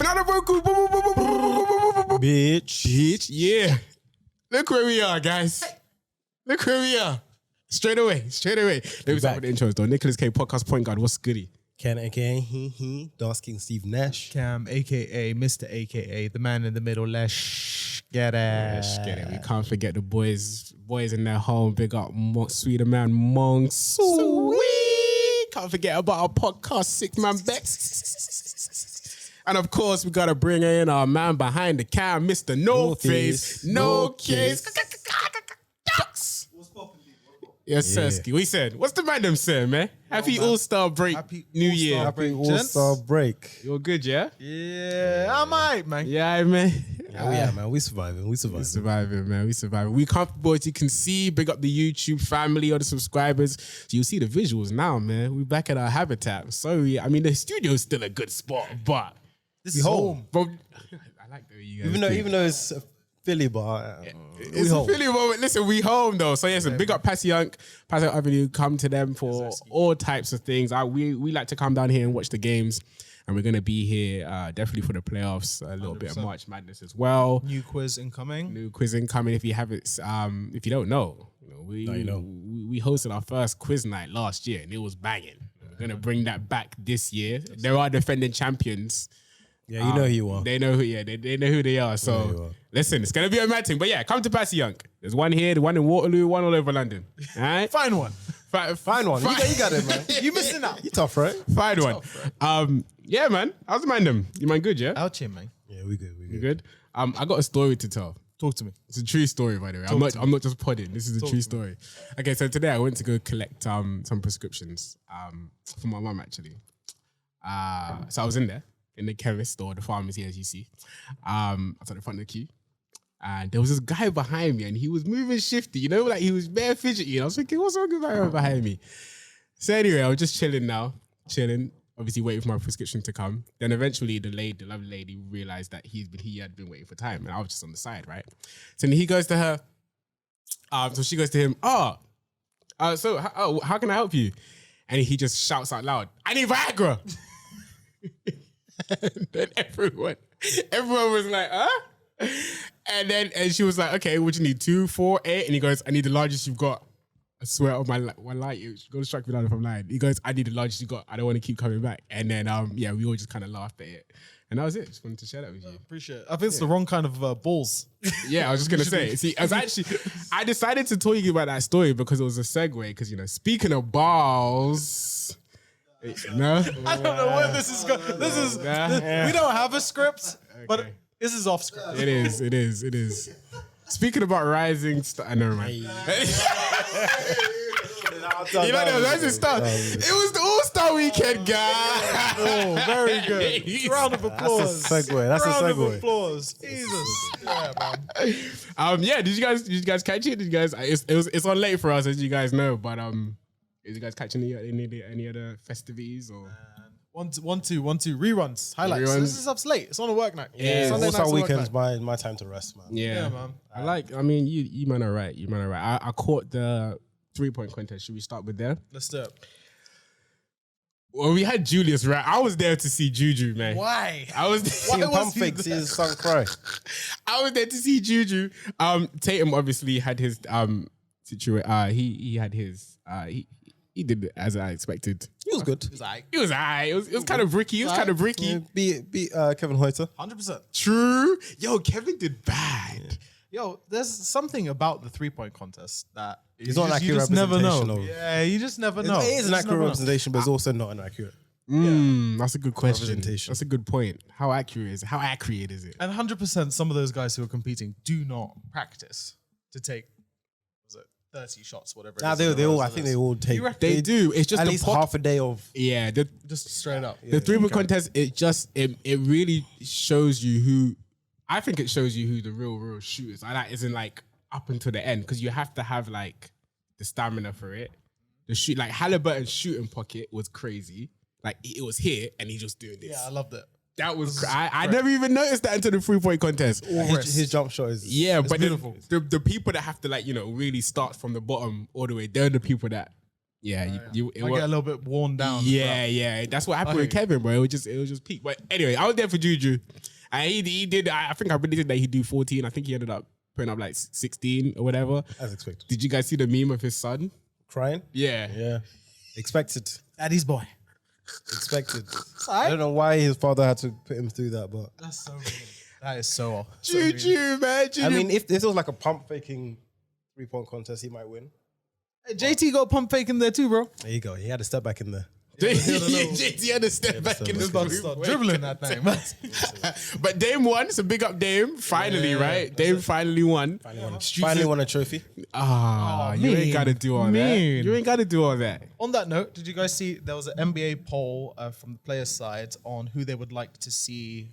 Not a vocal. Bitch. Yeah. Look where we are, guys. Look where we are. Straight away. Let me start with the intros, though. Nicholas K, podcast point guard. What's goody? Ken, aka Dark King Steve Nash. Cam, aka Mr. aka the man in the middle. Let's get it. Let's get it. We can't forget the boys in their home. Big up Sweeter Man Monk. Sweet. Can't forget about our podcast, Six Man Bex. And of course, we gotta bring in our man behind the cam, Mr. No Face, No Case. Yes, Sirski. We said, what's the man them saying, man? Happy All-Star break, New Year. Happy All-Star break. You're good, yeah? Yeah, I might, man. Yeah, man. Yeah, man. We surviving, man. We surviving. We comfortable, as you can see. Big up the YouTube family, all the subscribers. So you'll see the visuals now, man. We back at our habitat. Sorry, I mean, the studio is still a good spot, but this is home. But I like the way you guys even though it's Philly, but it's a Philly moment. Listen, we home though. So yes, big up Passy Avenue. Come to them for all types of things. We like to come down here and watch the games, and we're gonna be here definitely for the playoffs. A little 100%. Bit of March Madness as well. New quiz incoming. If you have it, if you don't know, we hosted our first quiz night last year, and it was banging. We're gonna bring that back this year. There are defending champions. Yeah, you know who you are. They know who. Yeah, they know who they are. So listen, it's gonna be a mad thing. But yeah, come to Passy Young. There's one here, the one in Waterloo, one all over London. All right, find one. Find one. You got it, man. You missing out. You tough, right? Find one. Yeah, man. How's the man them? You mind good? Yeah. Out here, man. Yeah, we good. You good? I got a story to tell. Talk to me. It's a true story, by the way. I'm not just podding. This is a true story. Okay, so today I went to go collect some prescriptions for my mum actually. So I was in there. In the chemist or the pharmacy, as you see. I was at the front of the queue. And there was this guy behind me and he was moving shifty, like he was bare fidgety. And I was thinking, what's wrong with that guy behind me? So anyway, I was just chilling, obviously waiting for my prescription to come. Then eventually the lovely lady realized that he had been waiting for time and I was just on the side, right? So then he goes to her, so she goes to him, how can I help you? And he just shouts out loud, I need Viagra. And then everyone was like, huh? And she was like, okay, what do you need? 2, 4, 8? And he goes, I need the largest you've got. I swear on my light, you're going to strike me down if I'm lying. He goes, I need the largest you've got. I don't want to keep coming back. And then, we all just kind of laughed at it. And that was it. Just wanted to share that with you. Appreciate it. I think it's the wrong kind of balls. Yeah, I was just going to say. See, I decided to tell you about that story because it was a segue. Because, speaking of balls... No, I don't know where this is going. We don't have a script, but this is off script. It is. Speaking about rising star, never mind. The rising star. It was the All-Star weekend, guys. Oh, very good. Round of applause. That's a segue. Round of applause. Jesus. Yeah, man. Did you guys catch it? Did you guys? It's on late for us, as you guys know, but Is you guys catching any other festivities or? One, two, reruns, highlights. Reruns. This is up late. It's on a work night. Yeah, Sunday night weekends, my time to rest, man. Yeah man. You man are right. I caught the 3-point contest. Should we start with there? Let's do it. Well, we had Julius, right? I was there to see Juju, man. Why? I was seeing pump fakes, see his son cry. I was there to see Juju. Tatum obviously had his situation. He had his he did it as I expected. He was good. It was kind of bricky. Yeah, beat Kevin Hoyter. 100%. True. Yo, Kevin did bad. Yeah. Yo, there's something about the 3-point contest that it's not an accurate representation. Yeah, you just never know. It is an accurate representation, but it's also not an accurate. That's a good question. That's a good point. How accurate is it? And 100% some of those guys who are competing do not practice to take 30 shots, whatever. I think they all take. They do. It's just at least half a day of. Yeah, just straight up. The 3-point contest. It really shows you who. I think it shows you who the real shooters are. That isn't like up until the end because you have to have like the stamina for it. The shoot like Halliburton's shooting pocket was crazy. Like it was here and he's just doing this. Yeah, I loved it. That was I never even noticed that until the 3-point contest. His jump shot is but beautiful. The people that have to really start from the bottom all the way, they're the people that Yeah, it I get a little bit worn down. Yeah. That's what happened with Kevin, bro. It was just peak. But anyway, I was there for Juju, and he did. I think I predicted that he'd do 14. I think he ended up putting up like 16 or whatever. As expected. Did you guys see the meme of his son Crying? Yeah. Yeah. Expected. Daddy's boy. Expected. I don't know why his father had to put him through that, but That's so weird. That is so Juju, man. Juju. I mean, if this was like a pump faking 3-point contest, he might win. Hey, JT got pump fake in there too, bro. There you go. He had to step back in there. JT had to step back in the About to start dribbling that thing, man. But Dame won, so big up Dame. Finally, right? Dame finally won. Finally won a trophy. You ain't got to do all that. You ain't got to do all that. On that note, did you guys see there was an NBA poll from the players' side on who they would like to see,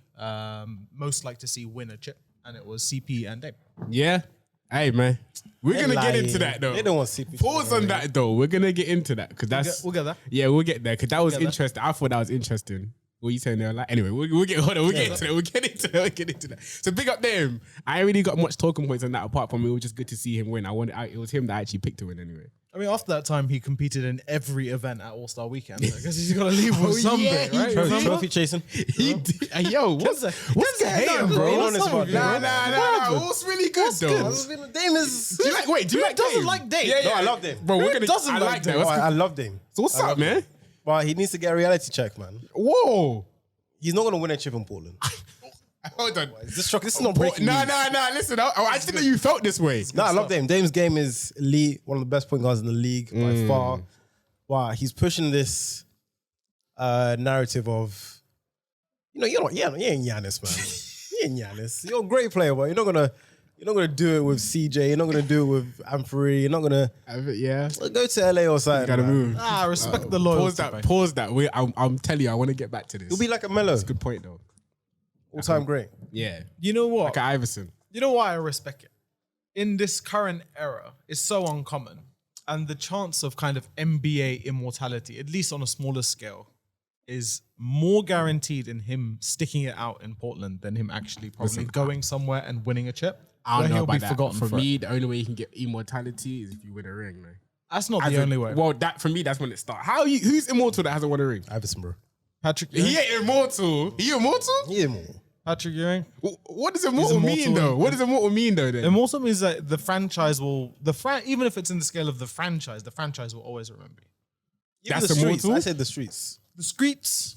most like to see win a chip, and it was CP and Dame. Yeah. Hey, man. We're going to get into that, though. They don't want CP. Pause on that, though. We're going to get into that. Because that's... We'll get there. Yeah, we'll get there. Because that was interesting. I thought that was interesting. What you saying there? Like, anyway, we'll get into that. We'll get into that. So big up Dame. I ain't really got much talking points on that apart from it was just good to see him win. It was him that actually picked to win anyway. I mean, after that time, he competed in every event at All-Star Weekend. I guess he's got to leave with something, right? Trophy chasing. He did. Yo, what's hating, bro? Nah. What's really good, though? Dame is... Do you like Dame? Doesn't like Dame. No, I love Dame. Bro, doesn't like Dame? I love Dame. So what's up, man? But he needs to get a reality check, man. Whoa. He's not going to win a chip in Portland. Hold on. Is this shock? This is not breaking news. Nah. Listen, I just didn't know you felt this way. No, I love Dame. Dame's game is elite. One of the best point guards in the league by far. Wow, he's pushing this narrative of, you ain't Giannis, man. You ain't Giannis. You're a great player, but you're not gonna do it with CJ. You're not gonna do it with Amphrey. You're not gonna. Yeah. Go to LA or something. Gotta move. Respect the loyalty. Pause that. I'm telling you, I want to get back to this. You'll be like a Melo. That's a good point, though. All-time great. Yeah. You know what? Like Iverson. You know why I respect it? In this current era, it's so uncommon. And the chance of kind of NBA immortality, at least on a smaller scale, is more guaranteed in him sticking it out in Portland than him actually probably going somewhere and winning a chip. I don't know about that. Forgotten for me, the only way you can get immortality is if you win a ring, man. That's not the only way. Well, for me, that's when it starts. Who's immortal that hasn't won a ring? Iverson, bro. Patrick Ewing? He ain't immortal. He immortal? He immortal. Patrick Ewing? What does immortal mean, though? What does immortal mean, though, then? Immortal means that the franchise will... even if it's in the scale of the franchise will always remember you. Even That's the streets. immortal? I said the streets. The streets.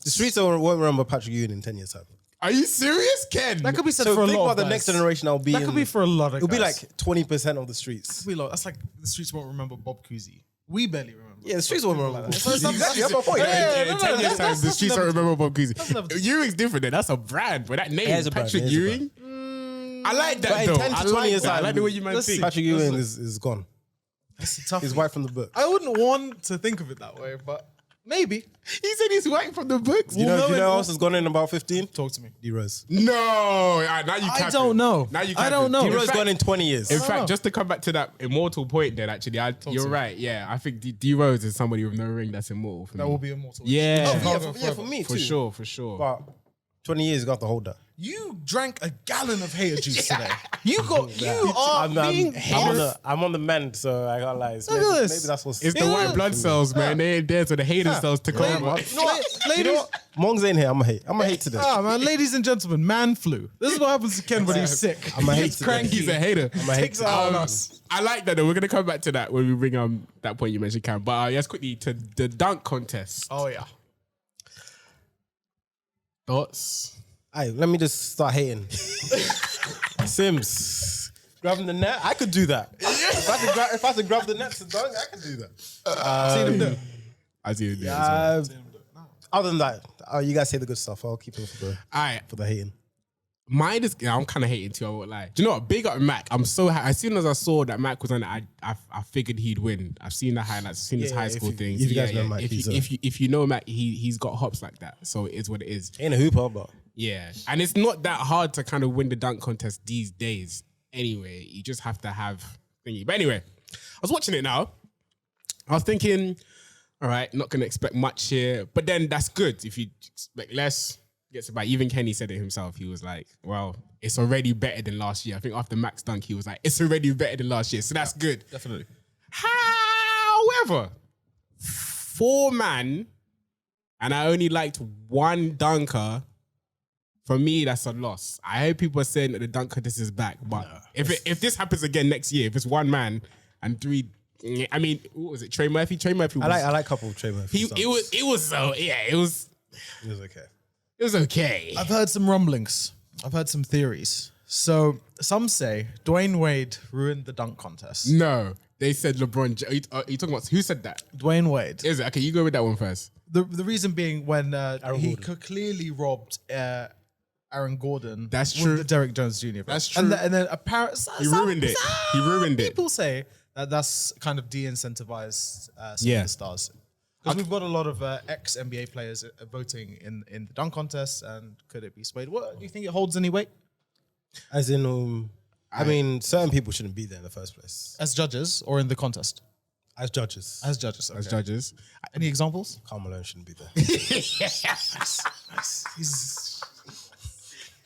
The streets won't remember Patrick Ewing in 10 years' time. Are you serious, Ken? That could be said So for a think lot about of the guys. next generation. That could be for a lot of It'll be guys. like 20% of the streets. It'll be like, that's like the streets won't remember Bob Cousy. We barely remember. Yeah, the streets won't remember that. Exactly, that's my point. In 10 years' time, the streets don't remember Bob Cousy. never- Ewing's different, then. That's a brand, but that name, It is a brand, Patrick it is a Ewing. I like that, But in though. 10 to I 20 like years that. I time, like the way you man let's think. see. Patrick Ewing is gone. That's a tough. He's white from the book. I wouldn't want to think of it that way, but maybe. He said he's white from the books. Do you know who else has gone in about 15? Talk to me. D-Rose. No. Now you I don't know. Now you I don't know. D-Rose gone in 20 years. In don't fact, know. just to come back to that immortal point then, actually, you're to me. right. Yeah, I think D-Rose is somebody with no ring that's immortal for That me. will be immortal. Yeah. Yeah, for me too. For sure. But 20 years, you got to hold that. You drank a gallon of hater juice today. You are being I'm on the mend, so I can't lie. Look at this. Maybe that's what's... It's the white blood cells, man. They ain't there, so the hater cells took over. You know what? You know what? Mongs ain't here. I'm going to hate today. Man, ladies and gentlemen, man flu. This is what happens to Ken when he's sick. I'm going to hate He's today. cranky. He's a hater. I'm going to hate Takes it out on today. us. I like that though. We're gonna come back to that when we bring that point you mentioned, Cam. But yes, quickly to the dunk contest. Oh, yeah. Thoughts? Hey, let me just start hating. Sims. Grabbing the net, I could do that. If I had to grab the net to dunk, I could do that. Seen him do it. I see it. All Other than that, you guys say the good stuff. I'll keep it right. for the hating. Mine is, I'm kind of hating too, I won't lie. Do you know what? Big up Mac. I'm so happy. As soon as I saw that Mac was on it, I figured he'd win. I've seen the highlights, I've seen his high school things. if you guys know Mac, if you know Mac, he's got hops like that. So it is what it is. Ain't a hooper, but Yeah. And it's not that hard to kind of win the dunk contest these days. Anyway, you just have to have thingy. But anyway, I was watching it now. I was thinking, all right, not going to expect much here. But then that's good. If you expect less, gets about. Even Kenny said it himself. He was like, well, it's already better than last year. I think after Max dunk, he was like, it's already better than last year. So that's good. Definitely. However, 4-man, and I only liked one dunker. For me, that's a loss. I heard people are saying that the dunk contest is back, but if this happens again next year, if it's 1 man and 3, I mean, what was it? Trey Murphy. Trey Murphy. I like a couple of Trey Murphy. It was okay. I've heard some rumblings. I've heard some theories. So some say Dwayne Wade ruined the dunk contest. No, they said LeBron. Are you talking about who said that? Dwayne Wade. Is it okay? You go with that one first. The reason being when he clearly robbed Aaron Gordon. That's true. With the Derrick Jones Jr. That's true. And then apparently he ruined it. He ruined it. People say that that's kind of de-incentivized some of the stars. Because we've got a lot of ex-NBA players voting in the dunk contest, and could it be swayed? What do you think it holds any weight? As in, I mean, certain people shouldn't be there in the first place. As judges or in the contest? As judges. As judges. Okay. As judges. Any examples? Carmelo shouldn't be there.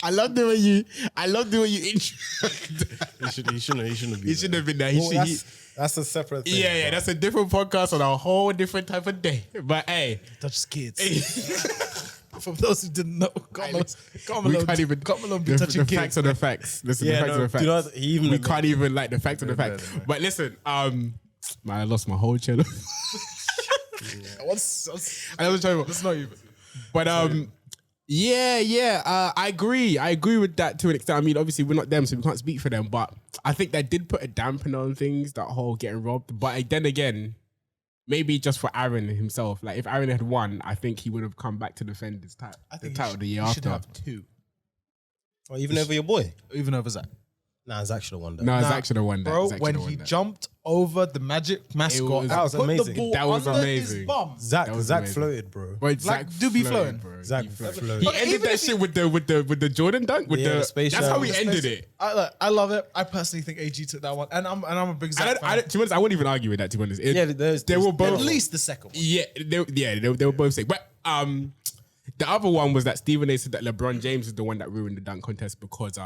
I love the way you. He shouldn't be. He shouldn't have been there. That's a separate thing. Yeah, that's a different podcast on a whole different type of day. But hey, Dutch kids. For those who didn't know, Carmelo be touching the kids. facts are the facts. Listen, the facts are the facts. We can't even like the facts are the facts. But listen, man, I lost my whole channel. I was trying to. That's not even. But I agree. I agree with that to an extent. I mean, obviously we're not them, so we can't speak for them. But I think that did put a dampener on things, that whole getting robbed. But then again, maybe just for Aaron himself. Like if Aaron had won, I think he would have come back to defend his title. I think the year he after. should have 2. Or even over your boy. Even over Zach. Nah, Zach should have won that. No, Zach should have won that. Bro, Zach when should have he won that. jumped over the Magic mascot, that was put amazing. the ball That was under amazing. his bum. Zach amazing. floated, bro. But Zach do be floated, flowing. bro. Zach He floated. floated. He But ended even that if shit with the Jordan dunk. With the Space that's Jam. how he ended it. I love it. I personally think AG took that one, and I'm a big Zach fan. To be honest, I wouldn't even argue with that. To be honest, they were both At least the second one. Yeah, they were both sick. But the other one was that Stephen A said that LeBron James is the one that ruined the dunk contest because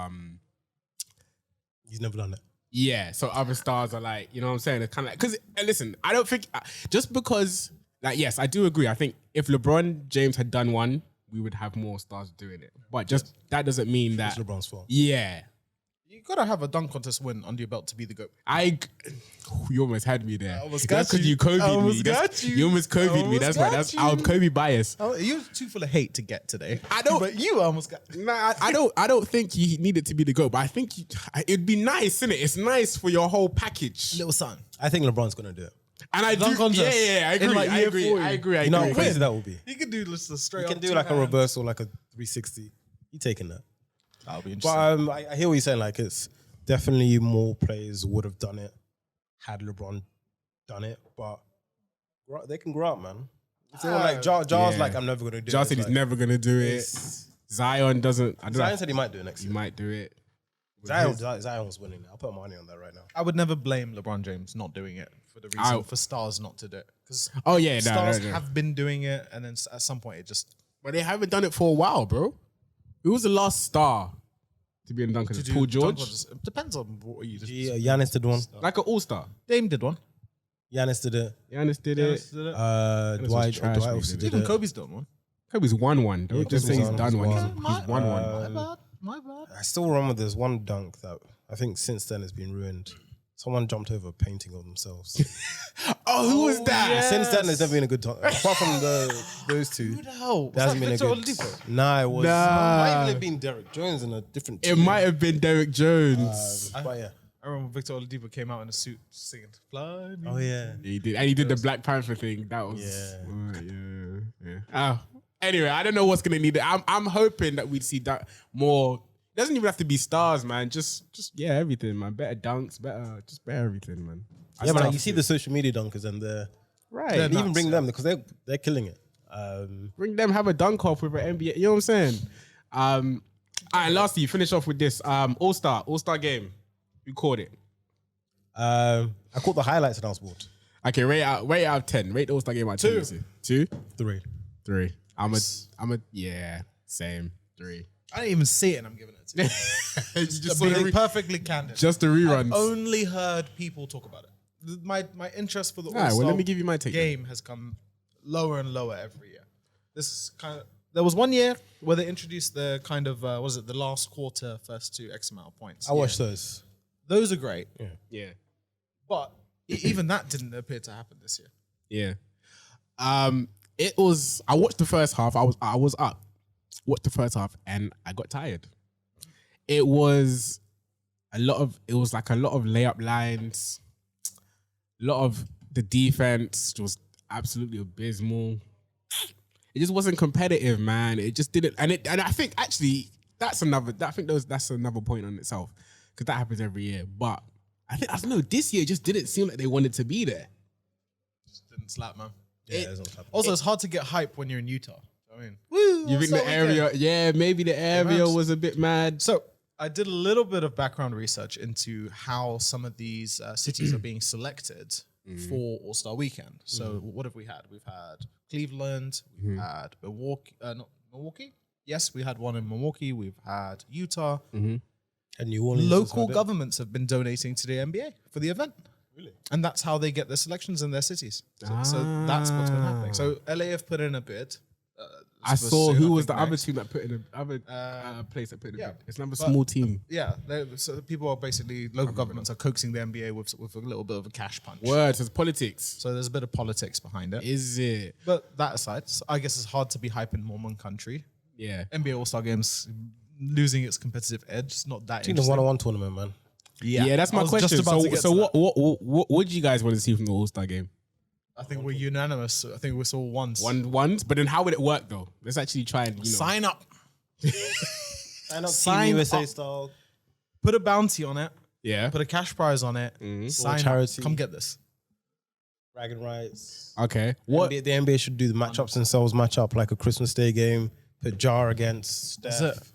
he's never done it. yeah. So other stars are like, you know what I'm saying? It's kind of like because listen, I don't think just because like yes, I do agree. I think if LeBron James had done one, we would have more stars doing it. But just that doesn't mean that It's LeBron's fault. Yeah. You gotta have a dunk contest win under your belt to be the GOAT. You almost had me there. almost That's got because you. you Kobe'd I me. almost got you. You almost Kobe'd me. That's why. Almost got I'm you. Kobe biased. Oh, you're too full of hate to get today. I don't- But you almost got. Nah, I don't think you needed to be the GOAT, but I think it'd be nice, innit? It's nice for your whole package. Little son. I think LeBron's gonna do it. And I Dunk do. contest. Yeah, I agree. In like I year agree. 40. I agree. You know how crazy that will be. He could do just a straight You can up do two like a hand. reversal, like a 360. You taking that? That'll be But interesting. I hear what you're saying. Like it's definitely more players would have done it had LeBron done it. But they can grow up, man. If they were like Jar's Yeah. like, I'm never gonna do it. Jar said he's Like, never gonna do it. it's- Zion doesn't. I don't Zion know. said he might do it next He year. might do it. Zion was winning. I'll put money on that right now. I would never blame LeBron James not doing it for the reason for stars not to do it. Because Oh yeah, stars no. have been doing it, and then at some point it just But they haven't done it for a while, bro. Who was the last star to be in dunk contest? Paul George, It depends on what you just. Giannis did one. like an all-star. Dame did one. Giannis did it. Giannis did it. Dwight was trash, also man. did Even it. Kobe's done one. Kobe's won one. Don't just say Kobe's he's won done one. one. He's won one. My bad. I still remember there's one dunk that I think since then has been ruined. Someone jumped over a painting of themselves. Oh, who was that? yeah. Since then, there's never been a good dunk. Apart from those two, Who the hell? there hasn't been a Victor good. Oladipo? Nah, it was. Nah. Might even have been Derek Jones in a different It team. might have been Derek Jones. But yeah. I remember Victor Oladipo came out in a suit singing "Fly Me." Oh yeah. He did, and he did the Black Panther thing. That was yeah. Oh, anyway, I don't know what's gonna need it. I'm hoping that we'd see that more. It doesn't even have to be stars, man. Just everything, man. Better dunks, better everything, man. Yeah, but like, you see the social media dunkers and they're right. They're even nuts, bring them because they're killing it. Bring them, have a dunk off with an NBA. You know what I'm saying? All right, lastly, finish off with this. All-Star game. You called it. I caught the highlights and I was bored. Okay, rate out of 10. Rate the All-Star game out of 10. 2. Let's see. 2? 3. I'm a yeah, same. 3. I didn't even see it, and I'm giving it to you. You just Being perfectly candid. just the reruns. I've only heard people talk about it. My interest for the All right, All-Star well, let me give you my take. game has come lower and lower every year. There was one year where they introduced the kind of the last quarter first to X amount of points. I watched those. Those are great. Yeah. But even that didn't appear to happen this year. Yeah. It was. I watched the first half. I was up. Watched the first half and I got tired. It was a lot of layup lines. A lot of the defense was absolutely abysmal. It just wasn't competitive, man. It just didn't. And I think actually that's another point on itself because that happens every year. But I don't know. This year it just didn't seem like they wanted to be there. Just didn't slap, man. It's It's hard to get hype when you're in Utah. I mean, You think the area? Yeah, maybe the area was a bit mad. So I did a little bit of background research into how some of these cities are being selected for All-Star Weekend. So what have we had? We've had Cleveland. We've had Milwaukee. Not Milwaukee. Yes, we had one in Milwaukee. We've had Utah. And New Orleans. Local governments have been donating to the NBA for the event. Really? And that's how they get their selections in their cities. So that's what's been happening. So LA have put in a bid. I saw who was the other team that put in the other place that put in a bid. It's another small team. Yeah, so people are basically local governments are coaxing the NBA with a little bit of a cash punch. Words, it's politics. So there's a bit of politics behind it. Is it? But that aside, I guess it's hard to be hype in Mormon country. Yeah. NBA All-Star Games losing its competitive edge. It's not that I think the interesting. one-on-one tournament, man. Yeah, that's my question. So what do you guys want to see from the All-Star game? I think we're unanimous. I think we saw ones. Ones? But then how would it work though? Let's actually try and sign up. Sign Team USA style. Put a bounty on it. Yeah. Put a cash prize on it. Sign charity. up. Come get this. Bragging rights. Okay. What? The NBA should do the matchups themselves, match up like a Christmas Day game. Put Jar against Steph. That's it.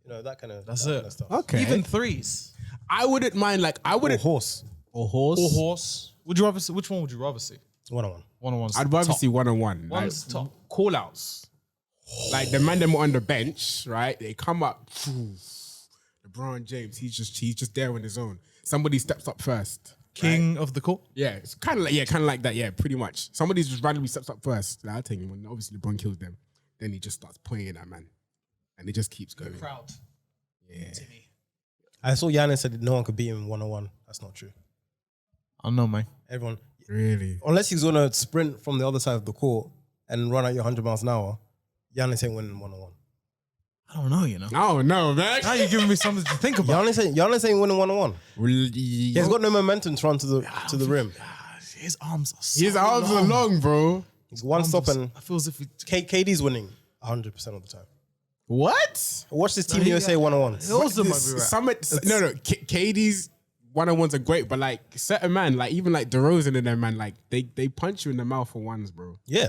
You know, that kind of stuff. Okay. Even threes. I wouldn't mind Or horse. Or horse. Would you rather see, which one would you rather see? One-on-one. One-on-one's I'd rather top. see one-on-one. One's top. Call outs. Like the man them on the bench, right? They come up. LeBron James, he's just there on his own. Somebody steps up first. King of the court. Yeah, it's kind of like that. Yeah, pretty much. Somebody just randomly steps up first. Like, I'll tell you, when obviously LeBron kills them, then he just starts pointing at man, and it just keeps going. Crowd. Yeah. Timmy. I saw Giannis said that no one could beat him one-on-one. That's not true. I don't know, man. Everyone, Really? unless he's gonna sprint from the other side of the court and run at you 100 miles an hour, Giannis ain't winning one-on-one. I don't know, you know. Oh no, man. Now you're giving me something to think about. Giannis ain't winning one-on-one. He's got no momentum to run to the rim. His arms are so His arms are long, bro. He's one stop and I feel as if KD's winning 100% of the time. What? Watch this Team USA one-on-ones. also might be right. KD's one-on-ones are great, but like certain man, like even like DeRozan and them man, like they punch you in the mouth for ones, bro. Yeah,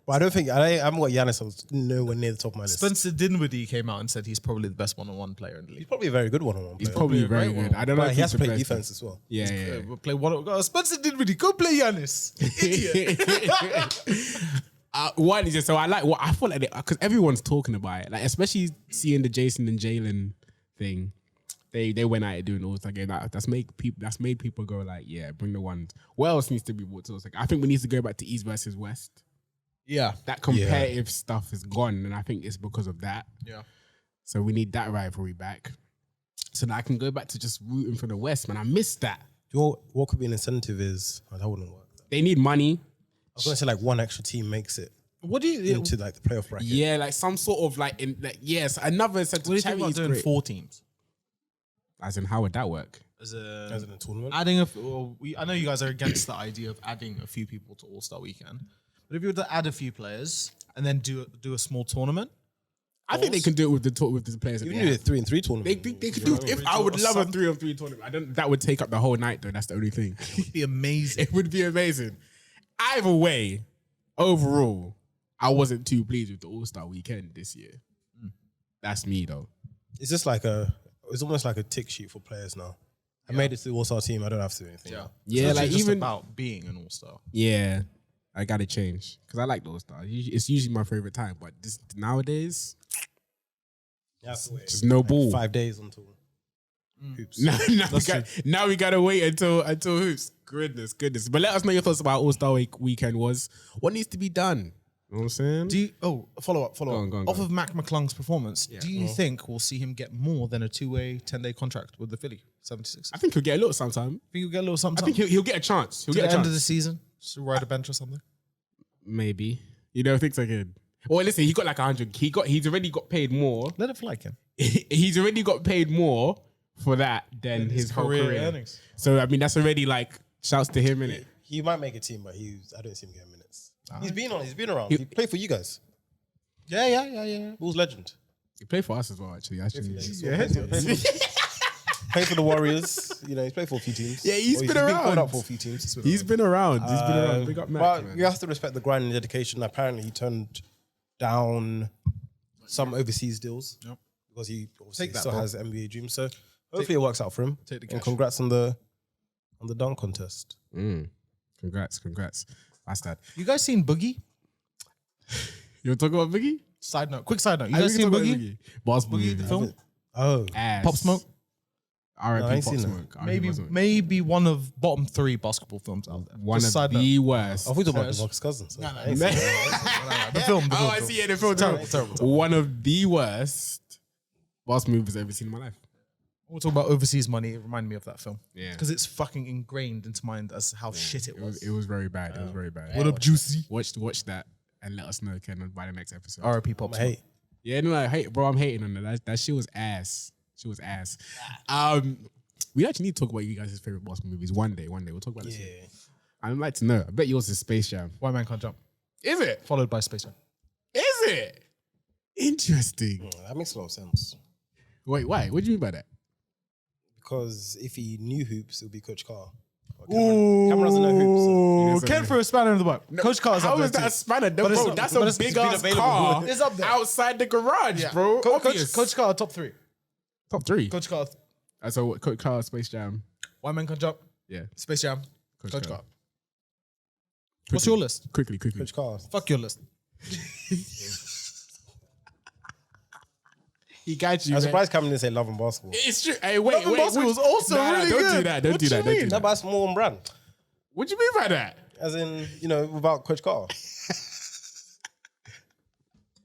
but I haven't got Giannis. I was nowhere near the top of my list. Spencer Dinwiddie came out and said he's probably the best one-on-one player in the He's league. probably a very good one-on-one He's player. probably very great good. I don't know But if he has to the play best. defense as well. Yeah. We'll play one. Spencer Dinwiddie, go play Giannis. Idiot. One is just so I feel like because everyone's talking about it, like especially seeing the Jason and Jalen thing. They went at it doing All-Star game. That's made people go like, yeah, bring the ones. What else needs to be brought to All-Star game? I think we need to go back to East versus West. Yeah. That competitive stuff is gone, and I think it's because of that. Yeah. So we need that rivalry back, so that I can go back to just rooting for the West. Man, I missed that. What could be an incentive is that wouldn't work. They need money. I was gonna say like one extra team makes it What do you into like the playoff bracket. Yeah, like some sort of yes, another incentive. What do you think about Charity's doing great. 4 teams? As in, how would that work? As in a tournament. Adding I know you guys are against the idea of adding a few people to All-Star Weekend, but if you were to add a few players and then do a small tournament, I think they can do it with the players. You that can they do have. a 3-3 tournament. They could do. If I would love a 3-on-3 tournament, that would take up the whole night though. That's the only thing. it would be amazing. It would be amazing. Either way, overall, I wasn't too pleased with the All-Star Weekend this year. That's me though. It's just like it's almost like a tick sheet for players now. I made it to the All-Star team. I don't have to do anything. now. Yeah, It's like just even about being an All-Star. yeah, I gotta change because I like the All-Star. It's usually my favorite time, but this nowadays, You have to wait. just no ball. 5 days until hoops. Now we gotta wait until hoops. Goodness. But let us know your thoughts about All-Star Weekend was. What needs to be done? You know what I'm saying? Do you, follow up. Go on. Off of Mac McClung's performance, do you think we'll see him get more than a 2-way, 10-day contract with the Philly 76ers? I think he'll get a little sometime. Think he'll get a little something? I think he'll get a chance. He'll to get a the end chance. of the season, just ride a bench or something. Maybe. You know, things like it. Well, listen, he got like 100. He's already got paid more. Let it fly, Ken. He's already got paid more for that than his whole career. earnings. So I mean, that's already like shouts to him, innit? He might make a team, but I don't see him getting minutes. He's been around. He played for you guys. Yeah. Bulls legend. He played for us as well, actually. Played for the Warriors. You know, he's played for a few teams. Yeah, he's been Been around. called up for a few teams. He's been around. Big up Mac, But man. you have to respect the grind and dedication. Apparently, he turned down some overseas deals because he obviously Take that, still bro. has NBA dreams. So hopefully it works out for him. Take the And cash. congrats on the dunk contest. Congrats. That's that. You guys seen Boogie? You want to talk about Biggie? Quick side note. You I guys think seen we can talk about Boogie? Basketball Boogie, movie. the film? Oh, Ass. Pop Smoke? No, I R.I.P. ain't Pop seen that. Smoke. R.I.P. Pop Smoke. Maybe one of bottom 3 basketball films out there. One Just of side note. the worst. I thought you were talking about DeMarcus Cousins. No, I ain't seen The film. Oh, I see it. The film. Terrible. One of the worst basketball movies I've ever seen in my life. We'll talk about overseas money. It reminded me of that film. Yeah. Because it's fucking ingrained into mind as how shit it was. It was very bad. It was very bad. What up, Juicy? Watch that and let us know, Ken, by the next episode. R.I.P. Pop Smoke. Hey, Yeah, no, I hate, bro. I'm hating on that. That shit was ass. She was ass. We actually need to talk about you guys' favorite basketball movies one day. We'll talk about this. yeah. I'd like to know. I bet yours is Space Jam. White Man Can't Jump. Is it? Followed by Space Jam. Is it? Interesting. That makes a lot of sense. Wait, why? What do you mean by that? Because if he knew hoops, it would be Coach Carr. Cameron doesn't know hoops. Ooh, Ken threw a spanner in the work. Coach Carr's How up there is that too. a spanner? But it's Bro, not- that's but a it's big been ass available. car It's up there. outside the garage, Yeah. bro. Obvious. Coach Carr, top 3. Top 3. Coach Carr, So Coach Carr, Space Jam. White Man Can't Jump, Yeah. Space Jam, Coach Coach Carr. Carr. What's your list? Quickly. Coach Carr. Fuck your list. He got you. I'm man. surprised Cameron didn't say love and basketball. It's true. Hey, wait. Love and Basketball was also really don't good. do that. Don't What do you that. Don't mean? do No, that. but that's more on brand. What do you mean by that? As in, without Coach Carr.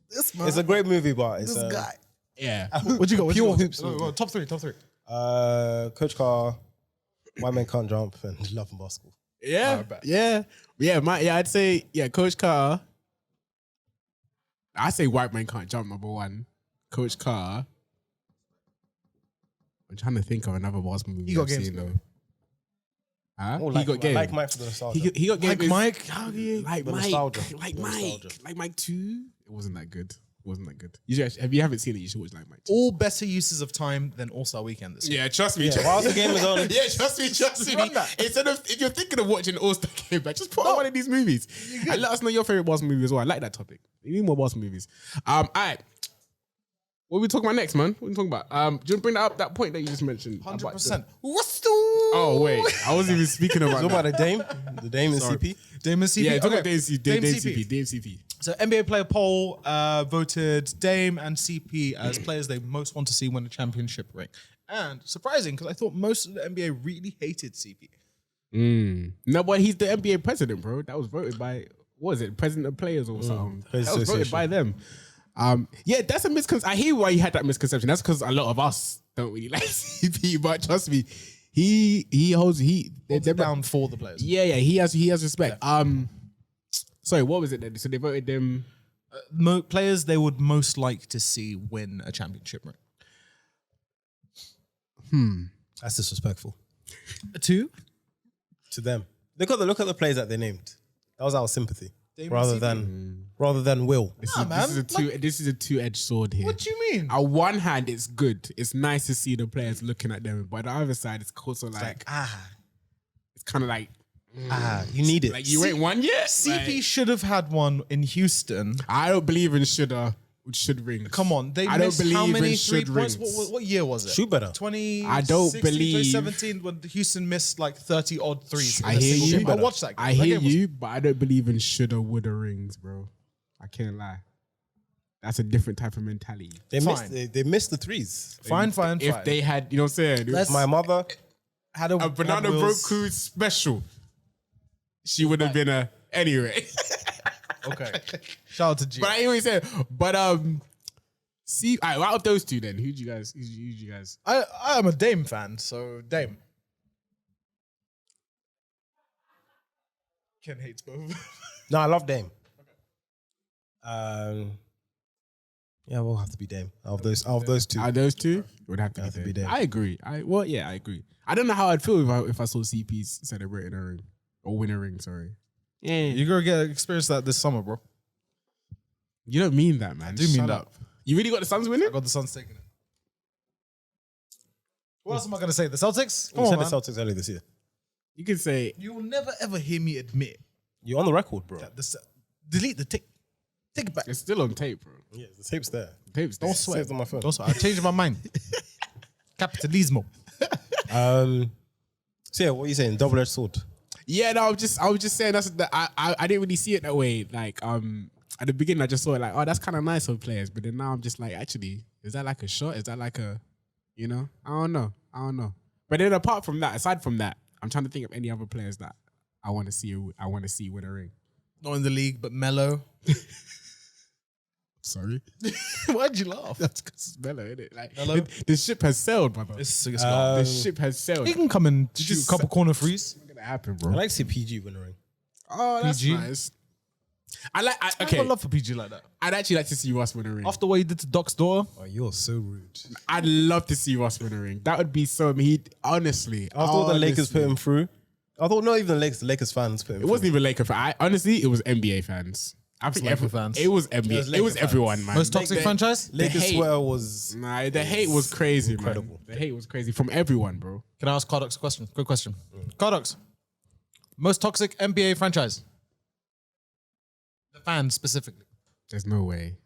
This man. It's a great movie, but it's This guy. Yeah. What you got? Pure hoops. Top 3. Coach Carr, White Man Can't Jump, and Love and Basketball. Yeah. I'd say, Coach Carr. I say White Man Can't Jump, number 1. Coach Carr. I'm trying to think of another basketball movie He got I've games, seen, bro. though. Huh? Oh, He got game. Like Mike for the nostalgia. He got game. Like Mike? How do you? Like The Mike. nostalgia. Like The Mike. nostalgia. Like Mike 2. It wasn't that good. You should, if you haven't seen it, you should watch Like Mike 2. All better uses of time than All-Star Weekend this year. Yeah, trust me. Yeah, whilst the game is on. Yeah, trust me. Run that. Instead of, if you're thinking of watching All-Star Game, back, just put on one of these movies. And let us know your favorite basketball movie as well. I like that topic. We need more basketball movies. All right. What are we talking about next, man? What are we talking about? Do you want to bring that point that you just mentioned? 100%. What's the... Oh, wait. I wasn't even speaking about Talk that. about the Dame and CP. Dame and CP? Yeah, talk Okay. about Dame CP. So NBA player poll voted Dame and CP as players they most want to see win a championship ring. And surprising, because I thought most of the NBA really hated CP. No, but he's the NBA president, bro. That was voted by, what was it, president of players or something? Players That was voted Association. by them. Yeah, that's a misconception. I hear why you had that misconception. That's because a lot of us don't really like CP, but trust me, he holds they're Down for the players. Yeah, he has respect. Sorry, what was it then? So they voted them. Players they would most like to see win a championship ring. That's disrespectful 2? to them. Look at the players that they named. That was our sympathy, Dame rather and than Will. This is a two-edged sword here. What do you mean? On one hand, it's good. It's nice to see the players looking at them, but on the other side, it's also like it's kind of like You need it. like you ain't won yet. CP Like, should have had one in Houston. I don't believe in should rings. Come on, they I don't missed how believe many in 3 should points? rings. What year was it? Shoot better. 2016, I don't believe- 2017 when Houston missed like 30 odd threes. I in a hear single you. game. I watched that game. I That hear game was- you, but I don't believe in shoulda, woulda rings, bro. I can't lie. That's a different type of mentality. They Fine. missed the threes. Fine. If they had, you know what I'm saying? Let's- My mother, had a banana had broke Will's- crew special, she would have been a anyway. Okay. Shout out to G. But I always say, but see, out of those two, then who do you guys? I am a Dame fan, so Dame. Ken hates both. No, I love Dame. Yeah, we'll have to be Dame. Out of those two. Out of those two, it would have to be Dame. I agree. I agree. I don't know how I'd feel if I saw CP celebrating a ring or win a ring. Sorry. Yeah, you're gonna get experience that this summer, bro. You don't mean that, man. I do mean that. You really got the Suns winning? I got the Suns taking it. What else am I gonna say? The Celtics? You said the Celtics earlier this year. You can say You will never ever hear me admit You're on the record, bro. that delete the tick. Take it back. it's still on tape, bro. Yeah, the tape's there. Tape's there. Don't sweat. Saved on my phone. Don't sweat. I changed my mind. Capitalismo. So yeah, what are you saying? Double-edged sword. Yeah, no, I was just saying I didn't really see it that way. Like at the beginning I just saw it like, oh, that's kind of nice of players, but then now I'm just like, actually, is that like a shot? Is that like a, I don't know. But then aside from that, I'm trying to think of any other players that I want to see win a ring. Not in the league, but Melo. Sorry, Why'd you laugh? that's because it's Melo, isn't it? Like Melo? the ship has sailed, brother. The ship has sailed. He can come and shoot just a couple corner threes. It's gonna happen, I bro. like to see PG win a ring. Oh, that's PG. nice. I got love for PG like that. I'd actually like to see Russ win a ring. After what he did to Doc's daughter, Oh, you're so rude. I'd love to see Russ win a ring. That would be so. Honestly, I thought the Lakers put him through. I thought not even the Lakers fans put him It through. wasn't even Lakers fans. Honestly, it was NBA fans. Laker fans. It was NBA. It was Laker everyone, fans. man. most toxic franchise. Lakers hate- swear was Nah, the hate was crazy, incredible. man. The hate was crazy from everyone, bro. Can I ask Cardox a question? Quick question. Cardox, most toxic NBA franchise. The fans specifically. There's no way.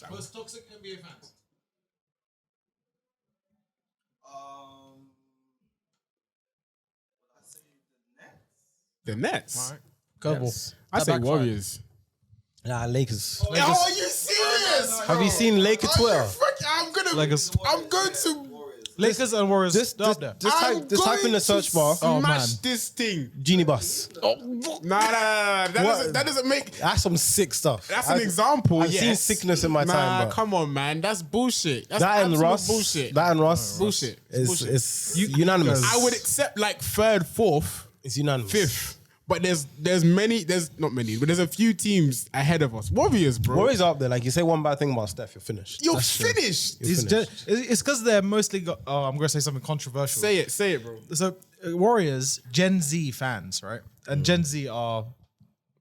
Most toxic NBA fans. The Nets. All right. Couple. I say Warriors. Nah, Lakers. Oh, are you serious? Have you seen Laker Twitter? Lakers. I'm going to Lakers and Warriors. Just up there. type in the search bar. Oh, man. smash this thing. Genie Bus. Nah. That doesn't make. That's some sick stuff. That's an example. I've yes. seen sickness in my time, but come on, man. That's bullshit. That's that and absolute Ross. bullshit. That and Ross. Bullshit. It's unanimous. I would accept like third, fourth, It's unanimous. fifth. But there's not many, but there's a few teams ahead of us. Warriors, bro. Warriors are up there. Like you say one bad thing about Steph, you're finished. You're finished. It's because they're mostly. I'm going to say something controversial. Say it, bro. So Warriors, Gen Z fans, right? And Gen Z are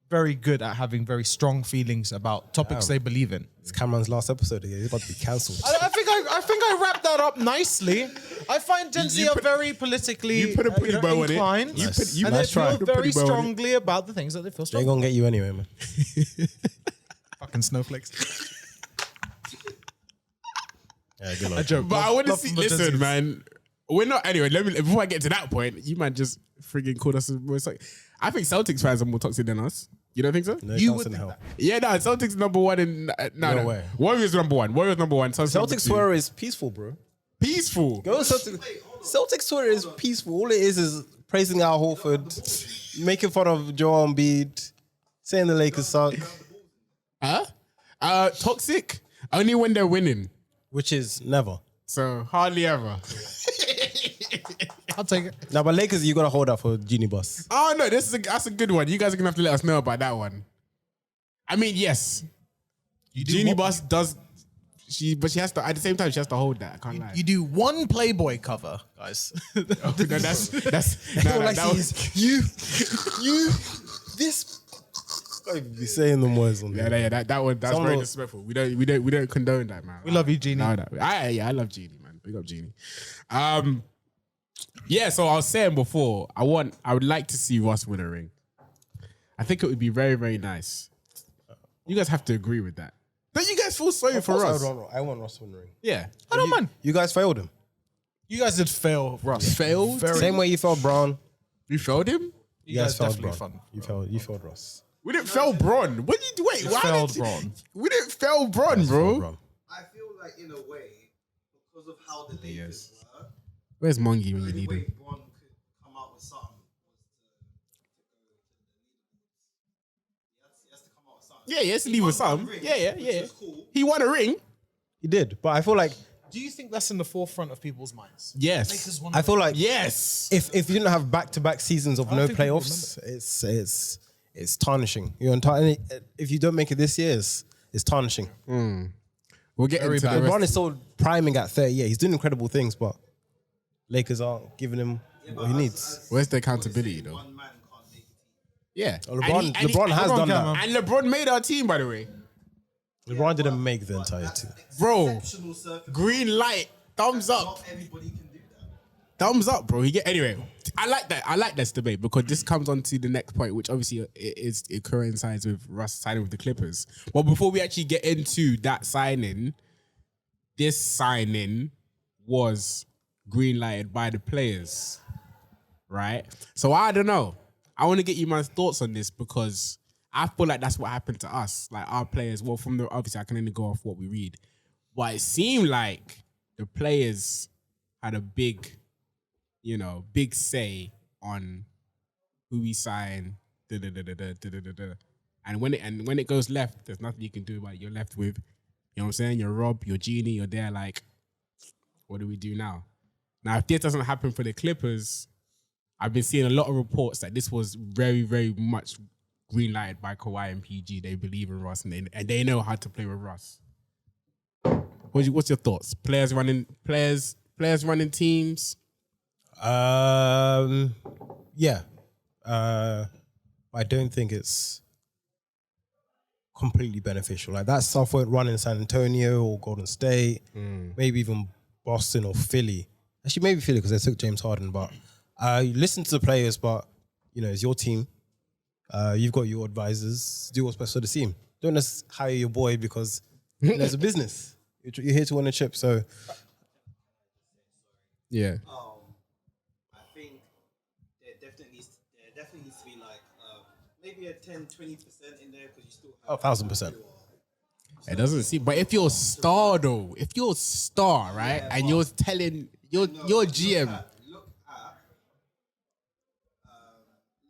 very good at having very strong feelings about topics they believe in. It's Cameron's last episode. He's about to be cancelled. I think I wrapped that up nicely. I find Gen Z are very politically you put a pretty bow on it. inclined. You and put- you- they nice try. feel Put a very pretty bow on it. strongly about the things that they feel They strong ain't about. gonna get you anyway, man. Fucking snowflakes. Yeah, good I luck. joke. But I want to Love see. for Gen Listen, Zs. man. We're not. Anyway, before I get to that point, you man just frigging called us. I think Celtics fans are more toxic than us. You don't think so? No You chance would in think hell. that. Yeah, no. Celtics number one in no way. Warriors number one. Suns number Celtics two. Twitter is peaceful, bro. Peaceful. Go on Celtics Twitter is peaceful. All it is praising Al Horford, making fun of Joel Embiid, saying the Lakers suck, Huh? Toxic. Only when they're winning. which is never. So hardly ever. I'll take it. Now, but Lakers, you gotta hold up for Genie Bus. Oh no, that's a good one. You guys are gonna have to let us know about that one. I mean, yes, Genie Bus does. But she has to. At the same time, she has to hold that. I can't lie. You do one Playboy cover, guys. No, that's This. I be saying the words on there. yeah. That's Someone very will- disrespectful. We don't condone that, man. We love you, Genie. No. I love Genie, man. Big up Genie. Yeah. So I was saying before, I would like to see Ross win a ring. I think it would be very, very nice. You guys have to agree with that. Don't you guys feel sorry for Ross? I want Ross to win the ring. Yeah. I don't mind. You guys failed him. You guys did fail, Russ. Failed? Same way you failed Braun. You failed him? You guys failed definitely Braun. fun. You failed Ross. We didn't fail Braun. What did you wait? Why failed did you- Braun. We didn't fail Braun, Failed bro. Braun. I feel like in a way, because of how the Lakers were, Where's Mongi when the you only need way him? Bron could come out with something was to go to the leaderboards. He had Yeah, yes, leave with some. ring, Yeah. which is cool. He won a ring. He did, but I feel like Do you think that's in the forefront of people's minds? Yes. Lakers won. I feel like Yes. if you didn't have back-to-back seasons of no think people playoffs, it's tarnishing. If you don't make it this year, it's tarnishing. We'll get into the LeBron rest. is still priming at 30. Yeah, he's doing incredible things, but Lakers aren't giving him what he needs. Where's the accountability, though? One man can't make a team. Yeah. LeBron has done that. And LeBron made our team, by the way. LeBron didn't make the entire team. Bro, Exceptional circumstance. green light. Thumbs up. Not everybody can do that. Thumbs up, bro. Anyway, I like that. I like this debate because this comes on to the next point, which obviously it coincides with Russ signing with the Clippers. But before we actually get into that signing, this signing was green lighted by the players, right? So I don't know. I want to get you my thoughts on this because I feel like that's what happened to us. Like our players, well, obviously I can only go off what we read, but it seemed like the players had a big say on who we sign. And when it goes left, there's nothing you can do about it. You're left with, you know what I'm saying? You're Rob, you're Genie, you're there like, what do we do now? Now, if this doesn't happen for the Clippers, I've been seeing a lot of reports that this was very, very much green-lighted by Kawhi and PG. They believe in Russ and they know how to play with Russ. What's your thoughts? Players running teams? Yeah. I don't think it's completely beneficial. Like that stuff won't run in San Antonio or Golden State, maybe even Boston or Philly. Actually, maybe Philly because they took James Harden. But you listen to the players, but it's your team. You've got your advisors. Do what's best for the team. Don't just hire your boy because there's a business. You're here to win a chip. So yeah. I think there definitely needs to be like maybe a 10-20% in there because you still have 1,000%. It doesn't seem, but if you're a star though, right, and you're telling your GM,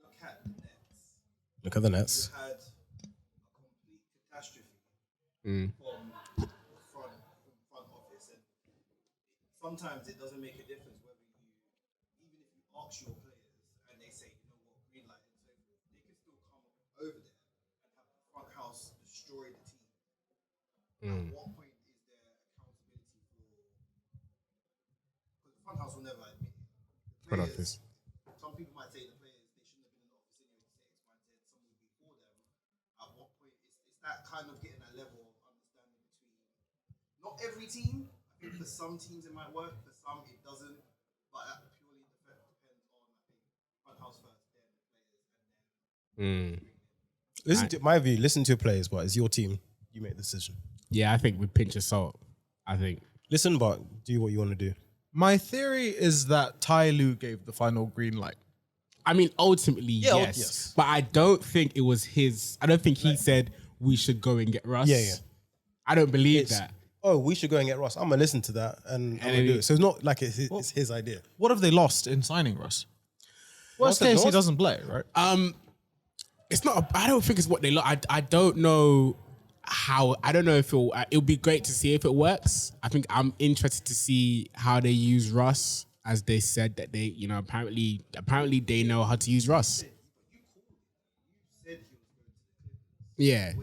Look at the Nets. Look at the Nets. You had a complete catastrophe from front office, and sometimes it doesn't make a difference whether even if you ask your players and they say, green light and so forth, they can still come over there and have the front house destroy the team. At what point is there accountability because the front house will never admit it. Front office. Some people might say the players they shouldn't have been in the office anyway to say X, Y, Z. Someone before them. At what point is that kind of getting that level of understanding between not every team. I think for some teams it might work, for some it doesn't. But that purely depends on front house first, then the players, and then My view, listen to your players, but it's your team. You make the decision. Yeah, I think with pinch of salt, Listen, but do what you want to do. My theory is that Ty Lue gave the final green light. I mean, ultimately, Yeah, yes. yes. But I don't think it was his. I don't think he said we should go and get Russ. Yeah. I don't believe It's, that. oh, we should go and get Russ. I'm going to listen to that and I'm going to do it. So it's not like it's his idea. What have they lost in signing Russ? Worst Russ case, he lost? doesn't play, right? It's not. I don't think it's what they look. I don't know how. I don't know if it'll be great to see if it works. I think I'm interested to see how they use Russ, as they said that they, apparently they know how to use Russ. Yeah.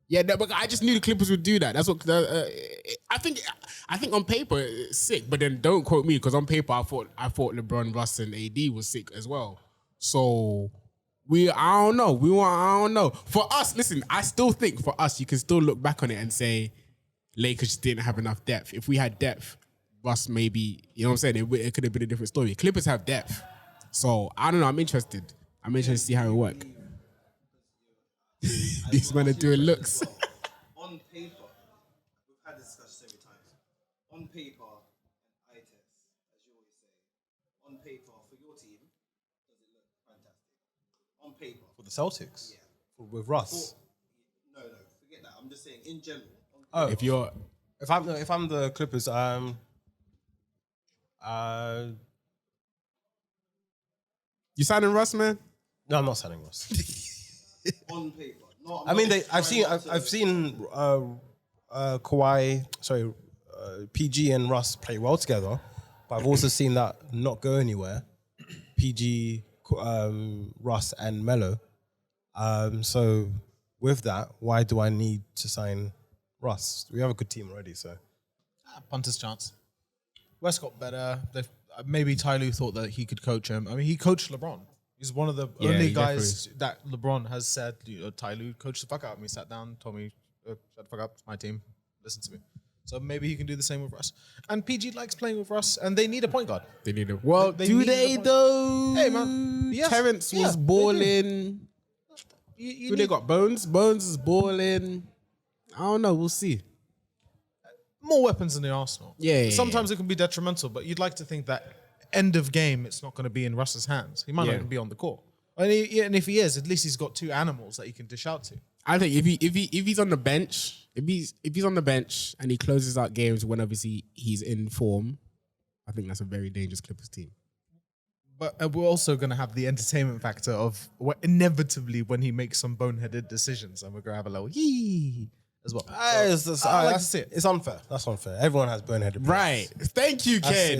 Yeah, no, but I just knew the Clippers would do that. That's what I think. I think on paper it's sick, but then don't quote me because on paper I thought LeBron, Russ, and AD was sick as well. So I don't know. For us, listen, I still think for us, you can still look back on it and say Lakers just didn't have enough depth. If we had depth, Russ maybe, you know what I'm saying? It could have been a different story. Clippers have depth, so I don't know. I'm interested to see how it works. These men are doing looks. on paper, we've had this discussion several times. On paper, and eye test, as you always say, on paper for your team, does it look fantastic? On paper. For the Celtics? Yeah. With Russ? No, forget that. I'm just saying in general. If I'm the Clippers, You signing Russ, man? no, I'm not signing Russ. On paper. I mean, I've seen Kawhi, PG and Russ play well together, but I've also seen that not go anywhere. PG, Russ, and Melo. So with that, why do I need to sign Russ? We have a good team already, so Punter's chance. West got better. Maybe Ty Lue thought that he could coach him. I mean, he coached LeBron. He's one of the only guys that LeBron has said, Ty Lue coached the fuck out of me, sat down, told me, shut the fuck up, it's my team, listen to me. So maybe he can do the same with Russ. And PG likes playing with Russ, and they need a point guard. They need a... Well, do they though? Hey, man. Yes. Terrence was balling. Who they got? Bones? Bones is balling. I don't know. We'll see. More weapons in the arsenal. Yeah. Sometimes it can be detrimental, but you'd like to think that end of game, it's not going to be in Russ's hands. He might not even be on the court. And if he is, at least he's got two animals that he can dish out to. I think if he's on the bench, if he's on the bench and he closes out games when obviously he's in form, I think that's a very dangerous Clippers team. But we're also going to have the entertainment factor of inevitably when he makes some boneheaded decisions, and we're going to have a little yee as well. I like to see it. It's unfair. That's unfair. Everyone has boneheaded. Right. Thank you, Ken.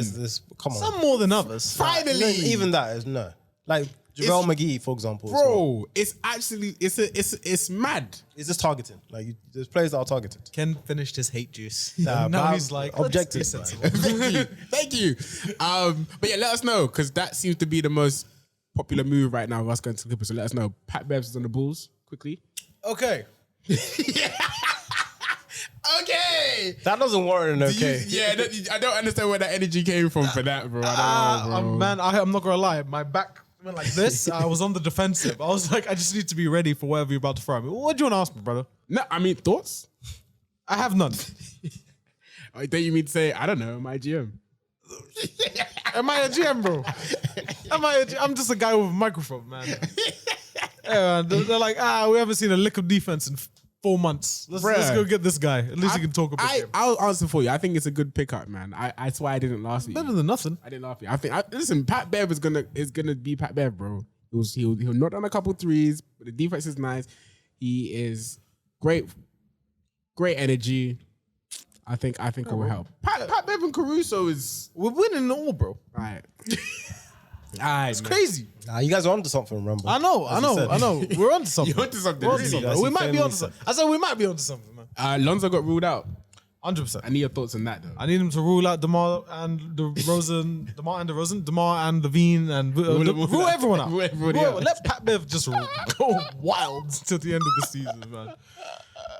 Come on. Some more than others. Finally. Even that is no. Like JaVale McGee, for example. Bro, it's actually it's mad. It's just targeting. Like there's players that are targeted. Ken finished his hate juice. Nah, now he's like objective. Thank you. But yeah, let us know, because that seems to be the most popular move right now of us going to the Clippers. So let us know. Pat Bev's is on the Bulls quickly. Okay. Okay. That doesn't warrant an okay. I don't understand where that energy came from for that, bro. I don't know, bro. Man, I'm not gonna lie. My back went like this. I was on the defensive. I was like, I just need to be ready for whatever you're about to throw at me. What do you want to ask me, brother? No, I mean, thoughts? I have none. Then you mean to say, I don't know, my GM. Am I a GM, bro? I'm just a guy with a microphone, man. Yeah, man. They're like, we haven't seen a lick of defense in 4 months. Let's go get this guy. At least he can talk about him. I'll answer for you. I think it's a good pickup, man. That's why I didn't last week. Better than nothing. I didn't laugh at you. Listen, Pat Bev is gonna be Pat Bev, bro. He'll knock down a couple threes, but the defense is nice. He is great energy. I think it will help. Pat Bev and Caruso we're winning all, bro. Right. It's crazy. Nah, you guys are onto something, remember? I know. We're onto something. You're onto something. We're onto Really? something. We might be onto something. I said we might be onto something, man. Lonzo got ruled out. 100%. I need your thoughts on that, though. I need him to rule out DeMar and DeMar and Levine and rule everyone out. Rule everybody out. Let Pat Bev just go wild till the end of the season, man.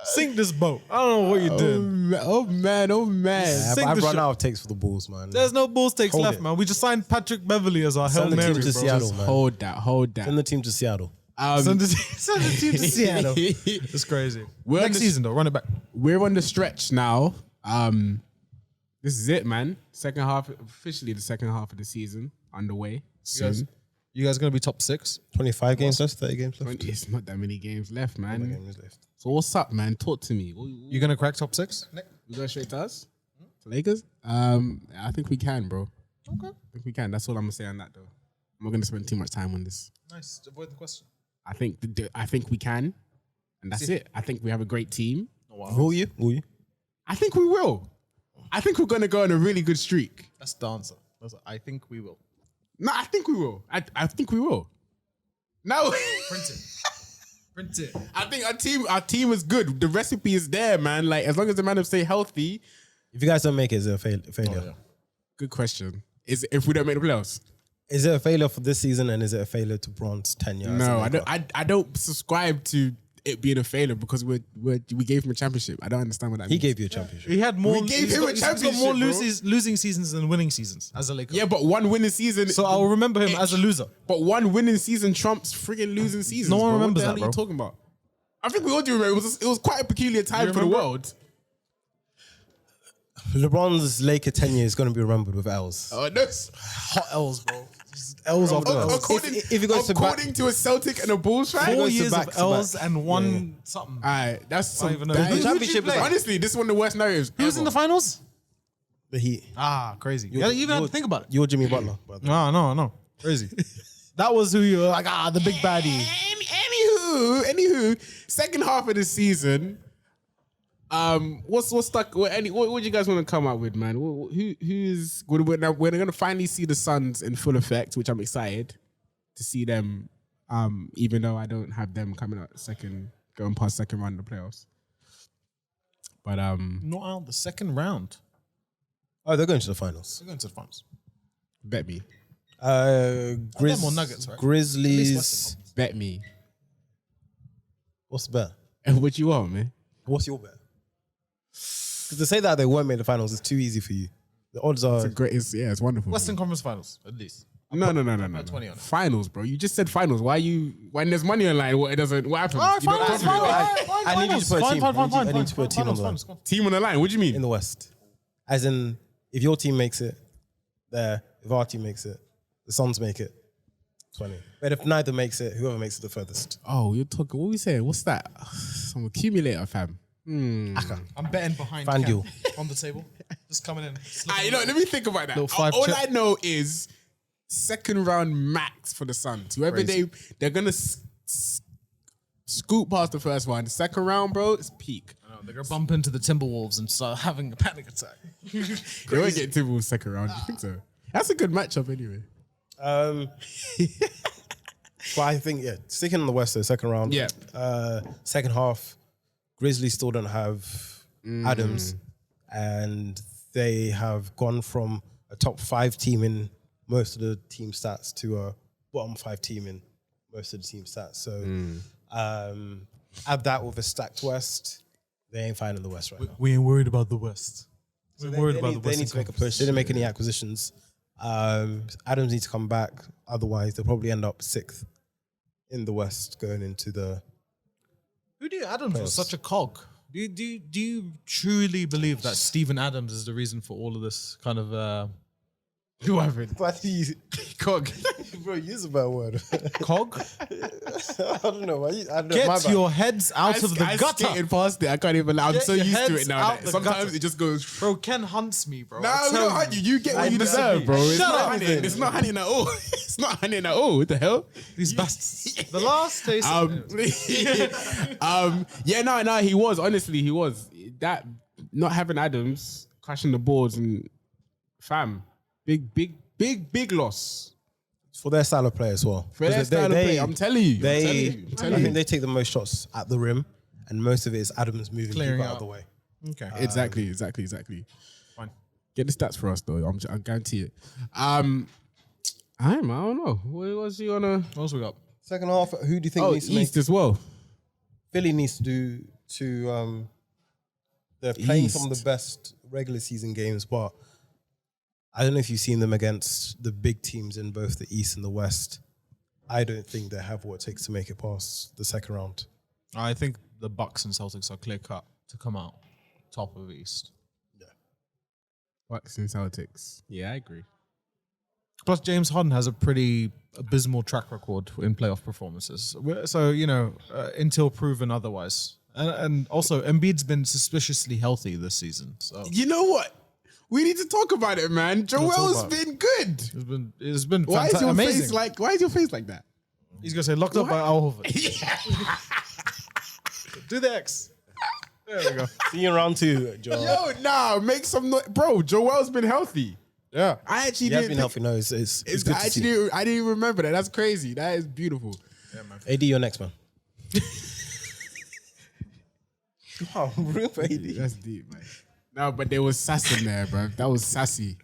Sink this boat. I don't know what you're doing. Oh man. Yeah, Sink I've the run ship. out of takes for the Bulls, man. There's no Bulls takes Hold left, it. man. We just signed Patrick Beverly as our Hail Send the Mary, team to bro. Seattle, man. Hold that. Send the team to Seattle. Send the team to Seattle. It's crazy. Next season, though, run it back. We're on the stretch now. This is it, man. Officially the second half of the season underway soon. You guys gonna be top 6? 25 games left, 30 games left. It's not that many games left, man. Games left. So what's up, man? Talk to me. You gonna crack top 6? We go straight to us? To Lakers? I think we can, bro. Okay. I think we can. That's all I'm gonna say on that, though. I'm not gonna spend too much time on this. Nice. Avoid the question. I think we can, and that's it. I think we have a great team. Will you? I think we will. I think we're gonna go on a really good streak. That's the answer. I think we will. No, I think we will. I think we will. No. Print it. I think our team is good. The recipe is there, man. Like, as long as the man stay healthy. If you guys don't make it, is it a failure? Oh, yeah. Good question. Is if we don't make the playoffs? Is it a failure for this season, and is it a failure to Bron's tenure? No, I don't subscribe to it being a failure, because we gave him a championship. I don't understand what that He means. gave you a championship. He had more. We gave him a He's got championship, more bro. losing seasons than winning seasons as a Laker. Yeah, but one winning season. So I'll remember him as a loser. But one winning season trumps friggin' losing seasons. No one bro. remembers What that, the hell are bro. you talking about? I think we all do remember. It was quite a peculiar time for the remember? world. LeBron's Laker tenure is going to be remembered with L's. Oh, no. Hot L's, bro. Just L's after L's. According, If he goes to according to a Celtic and a Bulls fan. 4 goes to years back of to L's back. and one something. All right, that's some. even know. that Who- is- who'd you championship is play? honestly, this is one of the worst narratives. Who was in the finals? The Heat. Crazy. You even had to think about it. You're Jimmy Butler. Brother. No. Crazy. That was who you were like, the big baddie. Anywho, second half of the season. What's stuck? What do you guys want to come up with, man? Who's we're gonna finally see the Suns in full effect, which I'm excited to see them. Even though I don't have them coming out going past second round of the playoffs. But Not out the second round. Oh, they're going to the finals. They're going to the finals. bet me, Them or Nuggets, right? Grizzlies. bet me. What's the bet? And what you want, man? What's your bet? Because to say that they won't make the finals is too easy for you. The odds are. It's wonderful. Western Conference Finals, at least. No. 20 on it. Finals, bro. You just said finals. When there's money online, what happens? I need you to put a team. I need to put a team on the line. Team on the line. What do you mean? In the West. As in, if your team makes it, if our team makes it, the Suns make it, 20. But if neither makes it, whoever makes it the furthest. Oh, you're talking. What are we saying? What's that? Some accumulator, fam. I'm betting behind FanDuel. Ken on the table. Just coming in. Let me think about that. All I know is second round max for the Suns. Whoever they're gonna scoop past the first one. The second round, bro, it's peak. They're gonna bump into the Timberwolves and start having a panic attack. They won't get Timberwolves second round. You think so? That's a good matchup anyway. But I think, sticking on the West, though, second round. Yeah. Second half, Grizzlies still don't have Adams, and they have gone from a top 5 team in most of the team stats to a bottom 5 team in most of the team stats. So add that with a stacked West, they ain't fine in the West right now. We ain't worried about the West. We're worried about the West. They need to make a push. They didn't make any acquisitions. Adams needs to come back. Otherwise, they'll probably end up 6th in the West going into the... Who do you Adams was such a cog? Do you truly believe that Steven Adams is the reason for all of this kind of Who happened? Cog. Bro, use a better word. cog? I don't know. Get your heads out of the I gutter. skated past it. I can't even. I'm Get so your used to heads it now. out That the sometimes gutter. it just goes. Bro, Ken hunts me, bro. Nah, we don't hunt you. You get what you deserve, bro. It's not hunting. It's not hunting at all. It's not hunting at all. What the hell? These bastards. The last day. He was. Honestly, he was. That not having Adams crashing the boards and fam, big loss. For their style of play as well. For their style of play, I'm telling you. I think they take the most shots at the rim, and most of it is Adams moving people out of the way. Okay. Exactly. Fine. Get the stats for us though. I guarantee it. I don't know. What else you wanna? What else we got? Second half, who do you think needs to East make? as well. Philly needs to do to. They're playing some of East. the best regular season games, but I don't know if you've seen them against the big teams in both the East and the West. I don't think they have what it takes to make it past the second round. I think the Bucks and Celtics are clear cut to come out top of the East. Bucks and Celtics. Yeah, I agree. Plus, James Harden has a pretty abysmal track record in playoff performances. So, until proven otherwise. And also, Embiid's been suspiciously healthy this season. So You know what? We need to talk about it, man. Joel's about it. been good. it's been Why is your amazing. face like? Why is your face like that? He's gonna say locked up by Al Horford. Do the X. There we go. See you in round 2, Joel. Make some noise, bro. Joel's been healthy. Yeah. I actually He has didn't been healthy. No, it's good to see. I didn't even remember that. That's crazy. That is beautiful. AD, you're next, man. Wow, room for AD. That's deep, man. No, but there was sass in there, bro. That was sassy.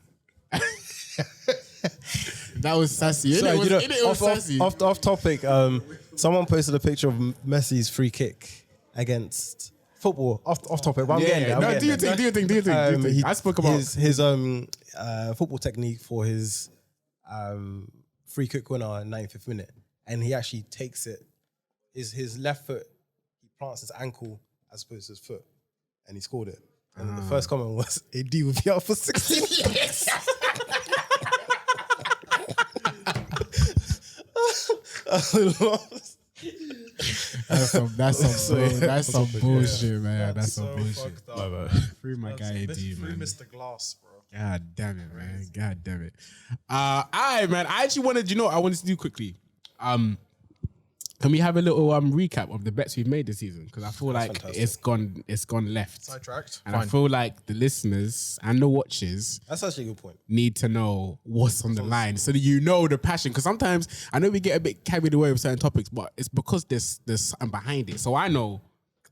That was sassy. Sorry, It was sassy. off topic. Someone posted a picture of Messi's free kick against football. Off topic. But I'm getting there. No, do your thing. I spoke about his football technique for his free kick winner in 95th minute, and he actually takes it. His left foot, he plants his ankle as opposed to his foot, and he scored it. And the first comment was, AD will be out for 16 years. That's some bullshit, man. That's some bullshit. Free my guy AD, Free man. Mr. Glass, bro. God damn it, man. God damn it. All right, man. I actually wanted, I wanted to do quickly. Can we have a little recap of the bets we've made this season? Because I feel like fantastic. it's gone left. Sidetracked. And I feel like the listeners and the watchers That's actually a good point. need to know what's on the line so that you know the passion. Because sometimes I know we get a bit carried away with certain topics, but it's because there's something behind it. So I know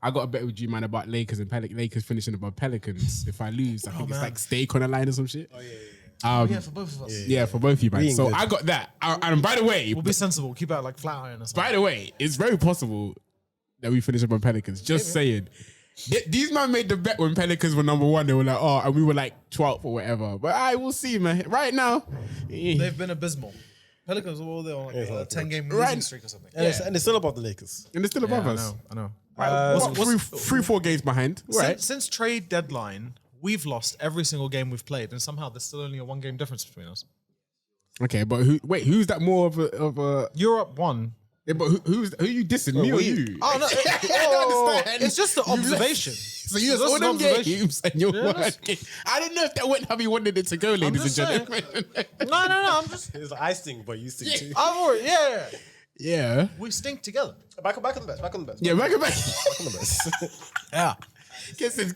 I got a bet with G-Man about Lakers and Lakers finishing above Pelicans. If I lose, I think it's like stake on the line or some shit. Oh, yeah. Yeah, For both of us. Yeah, for both of you, man. So good. I got that. And by the way, We'll be sensible. Keep out like flat iron or something. by the way, it's very possible that we finish up on Pelicans. Just saying. These man made the bet when Pelicans were number 1. They were like, oh, and we were like 12th or whatever. But I will see, man. Right now, They've been abysmal. Pelicans were all there on like a 10-game losing streak or something. And it's still above the Lakers. and they're still above us. I know. Right, three, 4 games behind. Right. Since trade deadline, we've lost every single game we've played, and somehow there's still only a 1-game difference between us. Okay, but who's that more of a Europe won. Yeah, but who you dissing? Me or you? Oh no! I don't understand. It's just an observation. So you It's just just all an them observation. games and you're Yeah, working. I don't know if that went how you wanted it to go, ladies and just saying. gentlemen. No. I'm just. It's I stink, but you stink too. I'm already. Yeah. Yeah. We stink together. Back on the best. Back on the best. Yeah, back. Back on the best. Yeah.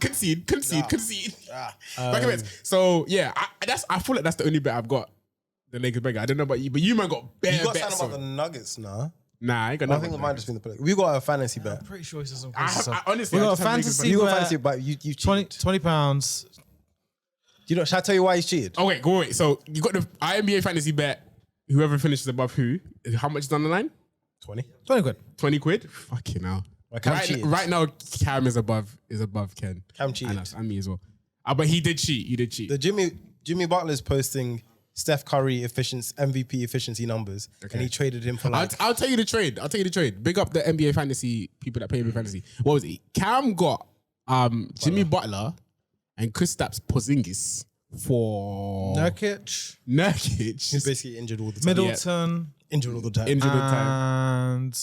Concede. Back a bit. So yeah, I feel like that's the only bet I've got. The Lakers bet. I don't know about you, but you man got bare You got bets something about on. the Nuggets, nah? Nah, I ain't got I nothing. think it might just be the Pelicans. We got a fantasy bet. I'm pretty sure he says some I crazy stuff. honestly, We I got just a have Lakers fantasy bet. You got a bet. fantasy bet. You cheated. 20 pounds. Do you know? Should I tell you why he's cheated? Oh wait, go wait. So you got the NBA fantasy bet. Whoever finishes above who? How much is on the line? 20. 20 quid. 20 quid. Fucking hell. Cam cheated. Right now, Cam is above Ken. Cam cheated. And us, and me as well. But he did cheat. The Jimmy Butler's posting Steph Curry MVP efficiency numbers, and he traded him for like. I'll tell you the trade. Big up the NBA fantasy people that play NBA fantasy. What was it? Cam got Jimmy Butler and Kristaps Porzingis for Nurkic. He's basically injured all the time. Middleton. Injured all the time. Injured all the time. And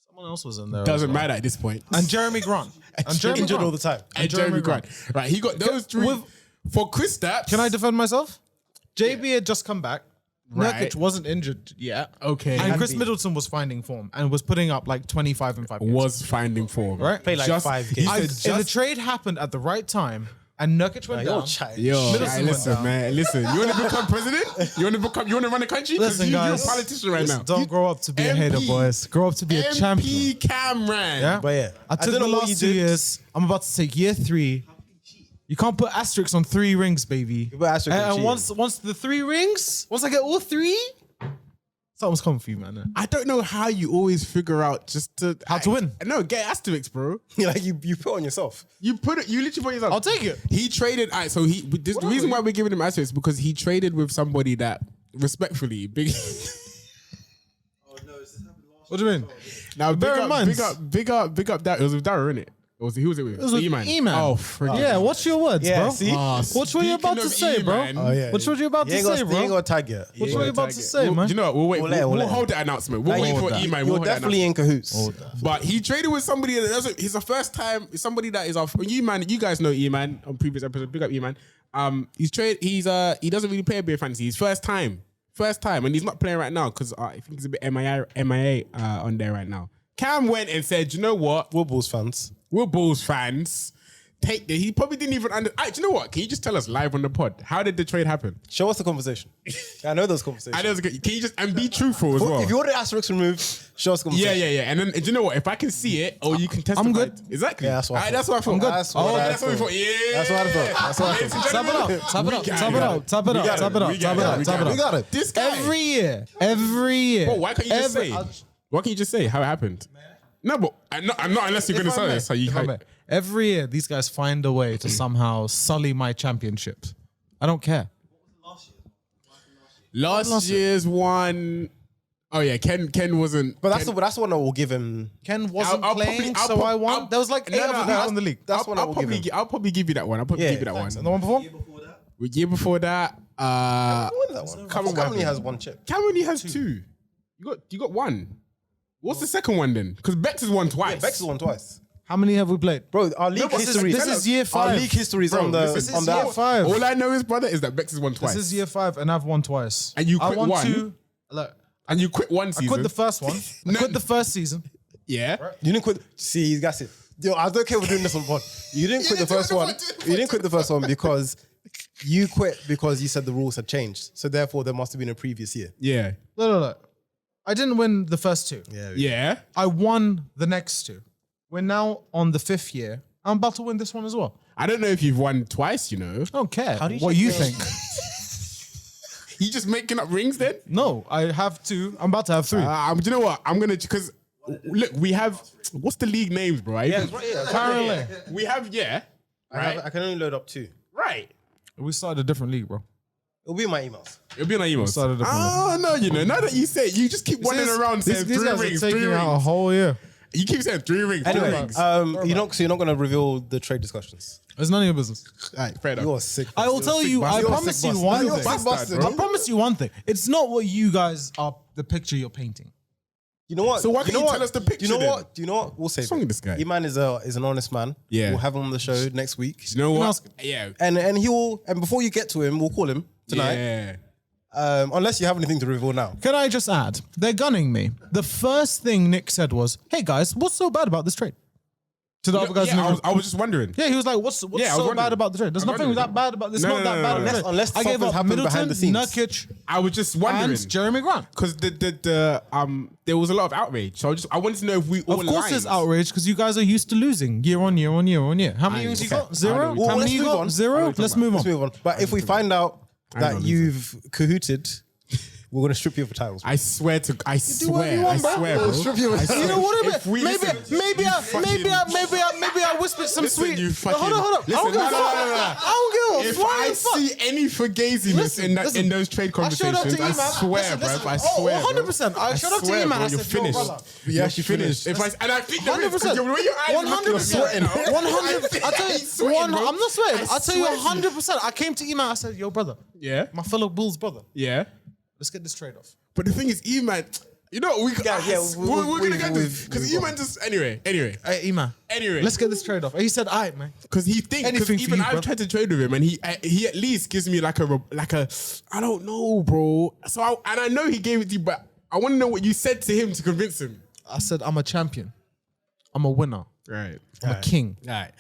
someone else was in there. Doesn't as well. matter at this point. And Jeremy Grant. Injured all the time. And Jeremy Grant. Right, he got those three. For Kristaps. Can I defend myself? JB had just come back. Right. Nurkic wasn't injured yet. Okay. And Chris be. Middleton was finding form and was putting up like 25 and 5 games. Was finding form. Right? Played like 5 games. If the trade happened at the right time and Nurkic went You're down. chatting. Yo, Middleton went listen, down. man. Listen, you want to become president? You want to run the country? 'Cause Listen, you're guys. a politician right now. Don't grow up to be a hater, MP. boys. Grow up to be a champion. MP Cameron. Yeah? But yeah, I took don't the know what last you 2 did. years. I'm about to take year 3. You can't put asterisks on 3 rings, baby. put asterisks on And cheating. once the 3 rings, once I get all 3, something's coming for you, man. I don't know how you always figure out just to How to win. No, get asterisks, bro. Like you put on yourself. You literally put yourself. I'll take it. He traded. All right, so the reason why we're giving him asterisks is because he traded with somebody that respectfully big. Oh no, this happened last What do you mean? Now Bear in mind- big up that it was with Darrow, innit? Who was it with? It was with E-Man. E-Man. Oh, forget Yeah, what's your words, Yeah, bro? see? What were you about to say, bro? What were you about to say, You ain't bro? got to tag yet. What were you about to say, man? You know what? We'll wait. We'll let We'll him. hold that announcement. We'll wait for E-Man. You're We'll hold that definitely in cahoots. But he traded with somebody he's a first time, somebody that is off. E-Man, you guys know E-Man on previous episodes. Big up E-Man. He doesn't really play NBA fantasy. He's first time, and he's not playing right now because I think he's a bit MIA on there right now. Cam went and said, you know what? We're Bulls fans. We're Bulls fans. He probably didn't even do you know what? Can you just tell us live on the pod? How did the trade happen? Show us the conversation. I know those conversations. Can you just and be truthful as well? If you want the asterisks removed, show us the Yeah. conversation. And then do you know what? If I can see it, or you can testify. I'm good. Exactly. Yeah, that's what I thought. That's what I thought. I'm good. That's what I That's what we thought. thought. Yeah. That's what I thought. That's what I Ladies and thought. Tap it gentlemen, up, tap it up, we got tap it up, tap it up, tap it up, tap it up, tap it We up. got it. This guy. Every year. But why can't you just say? Why can't you just say how it happened? No, but I'm not unless you're gonna say this. So you can't. Every year, these guys find a way to somehow sully my championship. I don't care. Last year's one. Oh yeah, Ken wasn't. But that's the one that will give him. Ken wasn't I'll playing, probably- so I'll I prob- won. I'll- There was like 8 No, no, other no, guys in the league. That's what I will give him. I'll probably give you that one. I'll probably Yeah, give you that thanks. one. And the one before? before that. The year before that, Win that one. Come on, Cameron man. has one chip. Cam only has 2. You got 1. What's the second one then? Because Bex has won twice. Bex has won twice. How many have we played? Bro, our league but history. this is year 5. Our league history is Bro, on the this is on the year app. 5. All I know is, brother, is that Bex has won twice. This is year 5, and I've won twice. And you I quit won one. 2. Look, And you quit one season. I quit the first one. I quit the first season. Yeah. You didn't quit. See, that's it. Yo, I don't care if we're doing this on pod. You didn't quit the first one. You didn't quit the first one because you quit because you said the rules had changed. So therefore, there must have been a previous year. Yeah. No. I didn't win the first 2. Yeah. I won the next 2. We're now on the 5th year. I'm about to win this one as well. I don't know if you've won twice, you know. I don't care How do you what check you those? think. You just making up rings then? No, I have 2. I'm about to have 3. Do you know what? I'm gonna because look, we have what's the league names, bro? Apparently. We have I can only load up 2. right. We started a different league, bro. It'll be in my emails. It'll be on our emails. started a different Oh no, you know. Now that you say it, you just keep running around saying These 3 guys rings, are 3 taking out a rings. whole year. You keep saying 3 rings, 3 Anyway, rings. so you're not going to reveal the trade discussions. It's none of your business. All right, fair enough. You're sick. I will tell you, I promise you one You're thing. sick bastard, bro. I promise you one thing. It's not what you guys are, the picture you're painting. You know what? So why can't you know tell what? us the picture Do you know then? what? Do you know what? We'll say What's wrong with this guy? E-Man is an honest man. Yeah. We'll have him on the show next week. You know what? ask him. Yeah. And he will. And before you get to him, we'll call him tonight. Yeah. Unless you have anything to reveal now. Can I just add? They're gunning me. The first thing Nick said was, "Hey guys, what's so bad about this trade?" To the other guys in the room. I was just wondering. Yeah, he was like, "What's Yeah, I was so wondering. bad about the trade? There's I was nothing wondering. that bad about this. No, Not no, that no, bad no, about no. it." Unless I gave something's up happened Middleton, behind the scenes. Nurkic, I was just wondering and Jeremy Grant. because there was a lot of outrage. So I wanted to know if we all Of course, there's aligned. outrage because you guys are used to losing year on year on year on year. How many rings you okay. got? 0. I know How what you're many talking you about. got? Let's 0. move on. Let's move Let's on. move on. But if we find out know that what you've cahooted, we're going to strip you of the titles. I swear to I whatever swear, you want, I bro. swear, bro. Strip you of the I swear. You know what? If we Maybe I whispered some Listen, sweet. you fucking- Hold on. Listen, I don't give a no, fuck. no, no, no. I don't give a If flying I fuck. see any fugaziness Listen, in those trade I showed up to conversations, you, I man. swear, bro. I swear, Oh, 100%. I showed up to swear, you, man. bro, I you're said, yo, finished. brother. You're actually finished. And I think there is, 100%. because the way your eyes are looking at me right now, 100%. I tell you, He's sweating, bro. I'm not sweating. I I tell you swear to you. 100%. I came to Iman. I said, yo, brother, Yeah, my fellow Bulls brother, yeah. let's get this trade off. But the thing is, E-Man, you know, we're gonna get this because E-Man just anyway. Hey, Iman. Anyway. Let's get this trade off. And he said, all right, man. Because he thinks, because Anything for even you, I've bro. tried to trade with him, and he at least gives me like a I don't know, bro. So I know he gave it to you, but I want to know what you said to him to convince him. I said, I'm a champion. I'm a winner. Right, I'm a king. right.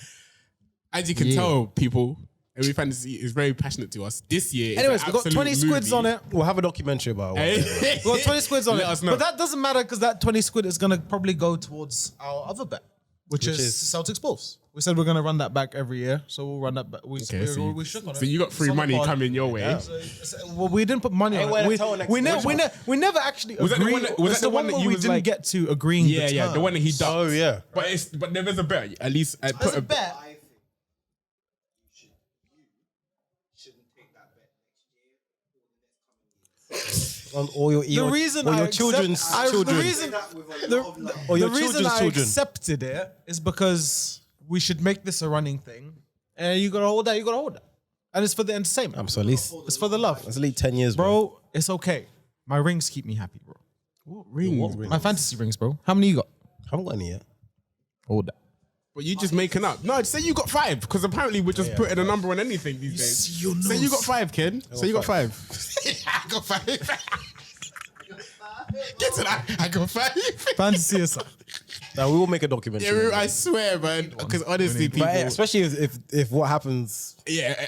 As you can Yeah. tell, people, NBA Fantasy is very passionate to us. This year, Anyways, it's we got 20 squids on it. We'll have a documentary about it. We got 20 squids on Let it. us know. But that doesn't matter because that 20 squid is going to probably go towards our other bet, which is Celtics Bulls. We said we're going to run that back every year. So we'll run that back. We shook on it. So you got free It's on the money pod. coming your way. Well, we didn't put money Hey, on wait, it. tell next- We which one? never actually Was that the agreed. one that- was It's that the one that where you we was didn't like- get to agreeing Yeah, the yeah, the one that he terms. ducked. Oh, yeah. But there is a bet. At least put There's a bet. I think you shouldn't take that bet next year On all your The reason or I your accept- children's I- children. the reason that with a the, lot of love. Or your the reason children's I children. accepted it is because we should make this a running thing, and you gotta hold that. You gotta hold that, and it's for the entertainment. So at least It's for the love, it's at least 10 years, bro. bro. It's okay. My rings keep me happy, bro. What rings? My fantasy rings, bro. How many you got? I haven't got any yet. Hold that. But you just making up. No, say you got 5 because apparently we're just putting a number on anything these days. Say you got 5, kid. Say you got 5. I got 5. Get to that. I got 5. Fantasy aside. Now we will make a documentary. Yeah, I swear, man. Because honestly, people. But especially if what happens, Yeah,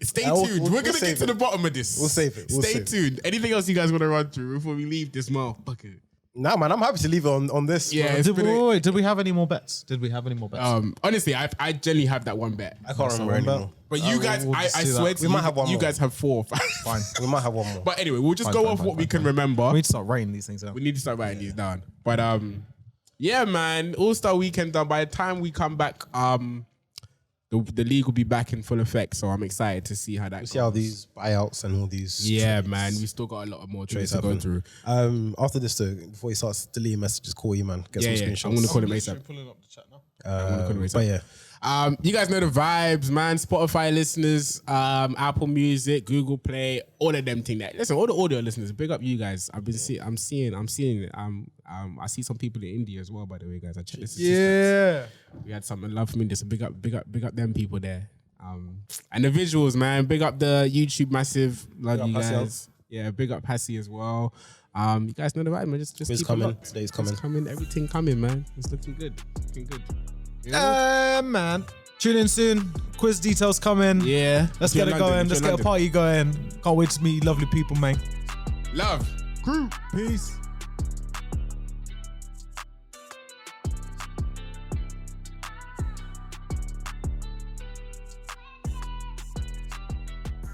stay We'll- tuned. we'll We're gonna save get to it. the bottom of this. We'll save it. We'll Stay save it. tuned. Anything else you guys want to run through before we leave this motherfucker? nah, man, I'm happy to leave it on this. Yeah, bro. it's Did been a- wait, did we have any more bets? Did we have any more bets? honestly, I generally have that one bet. I can't remember one bet. anymore. But you guys, we'll I just do that. swear to We you, might have one you more. guys have 4 or 5. Fine. We might have one more. But anyway, we'll just Fine, go fine, off fine, what we fine, can fine. remember. We need to start writing these things down. We need to start writing these down. But yeah, man, All-Star Weekend done. By the time we come back, the league will be back in full effect. So I'm excited to see how that goes. See how these buyouts and all these. Yeah, trades- man, we still got a lot of more trades trades to go happen. through. After this, though, before he starts deleting messages, call you, man. Get Yeah, some yeah. screenshots. I'm gonna call him ASAP. Pulling up the chat now. But yeah, You guys know the vibes, man. Spotify listeners, Apple Music, Google Play, all of them thing. That listen, all the audio listeners, big up you guys. I'm seeing it. I see some people in India as well. By the way, guys, I checked this. Yeah. We had something love for me. Just big up them people there. And the visuals, man. Big up the YouTube massive. Love Big up you Hassi. guys. Yeah, big up Passy as well. You guys know the vibe, man. Just It's keep it coming. locked. Today's coming. It's coming. Everything coming, man. It's looking good. Looking good. You know? Man. Tune in soon. Quiz details coming. Yeah. Let's If you're get it in going. London, Let's if get you're a in party going. Can't wait to meet you lovely people, man. London. Love. Peace.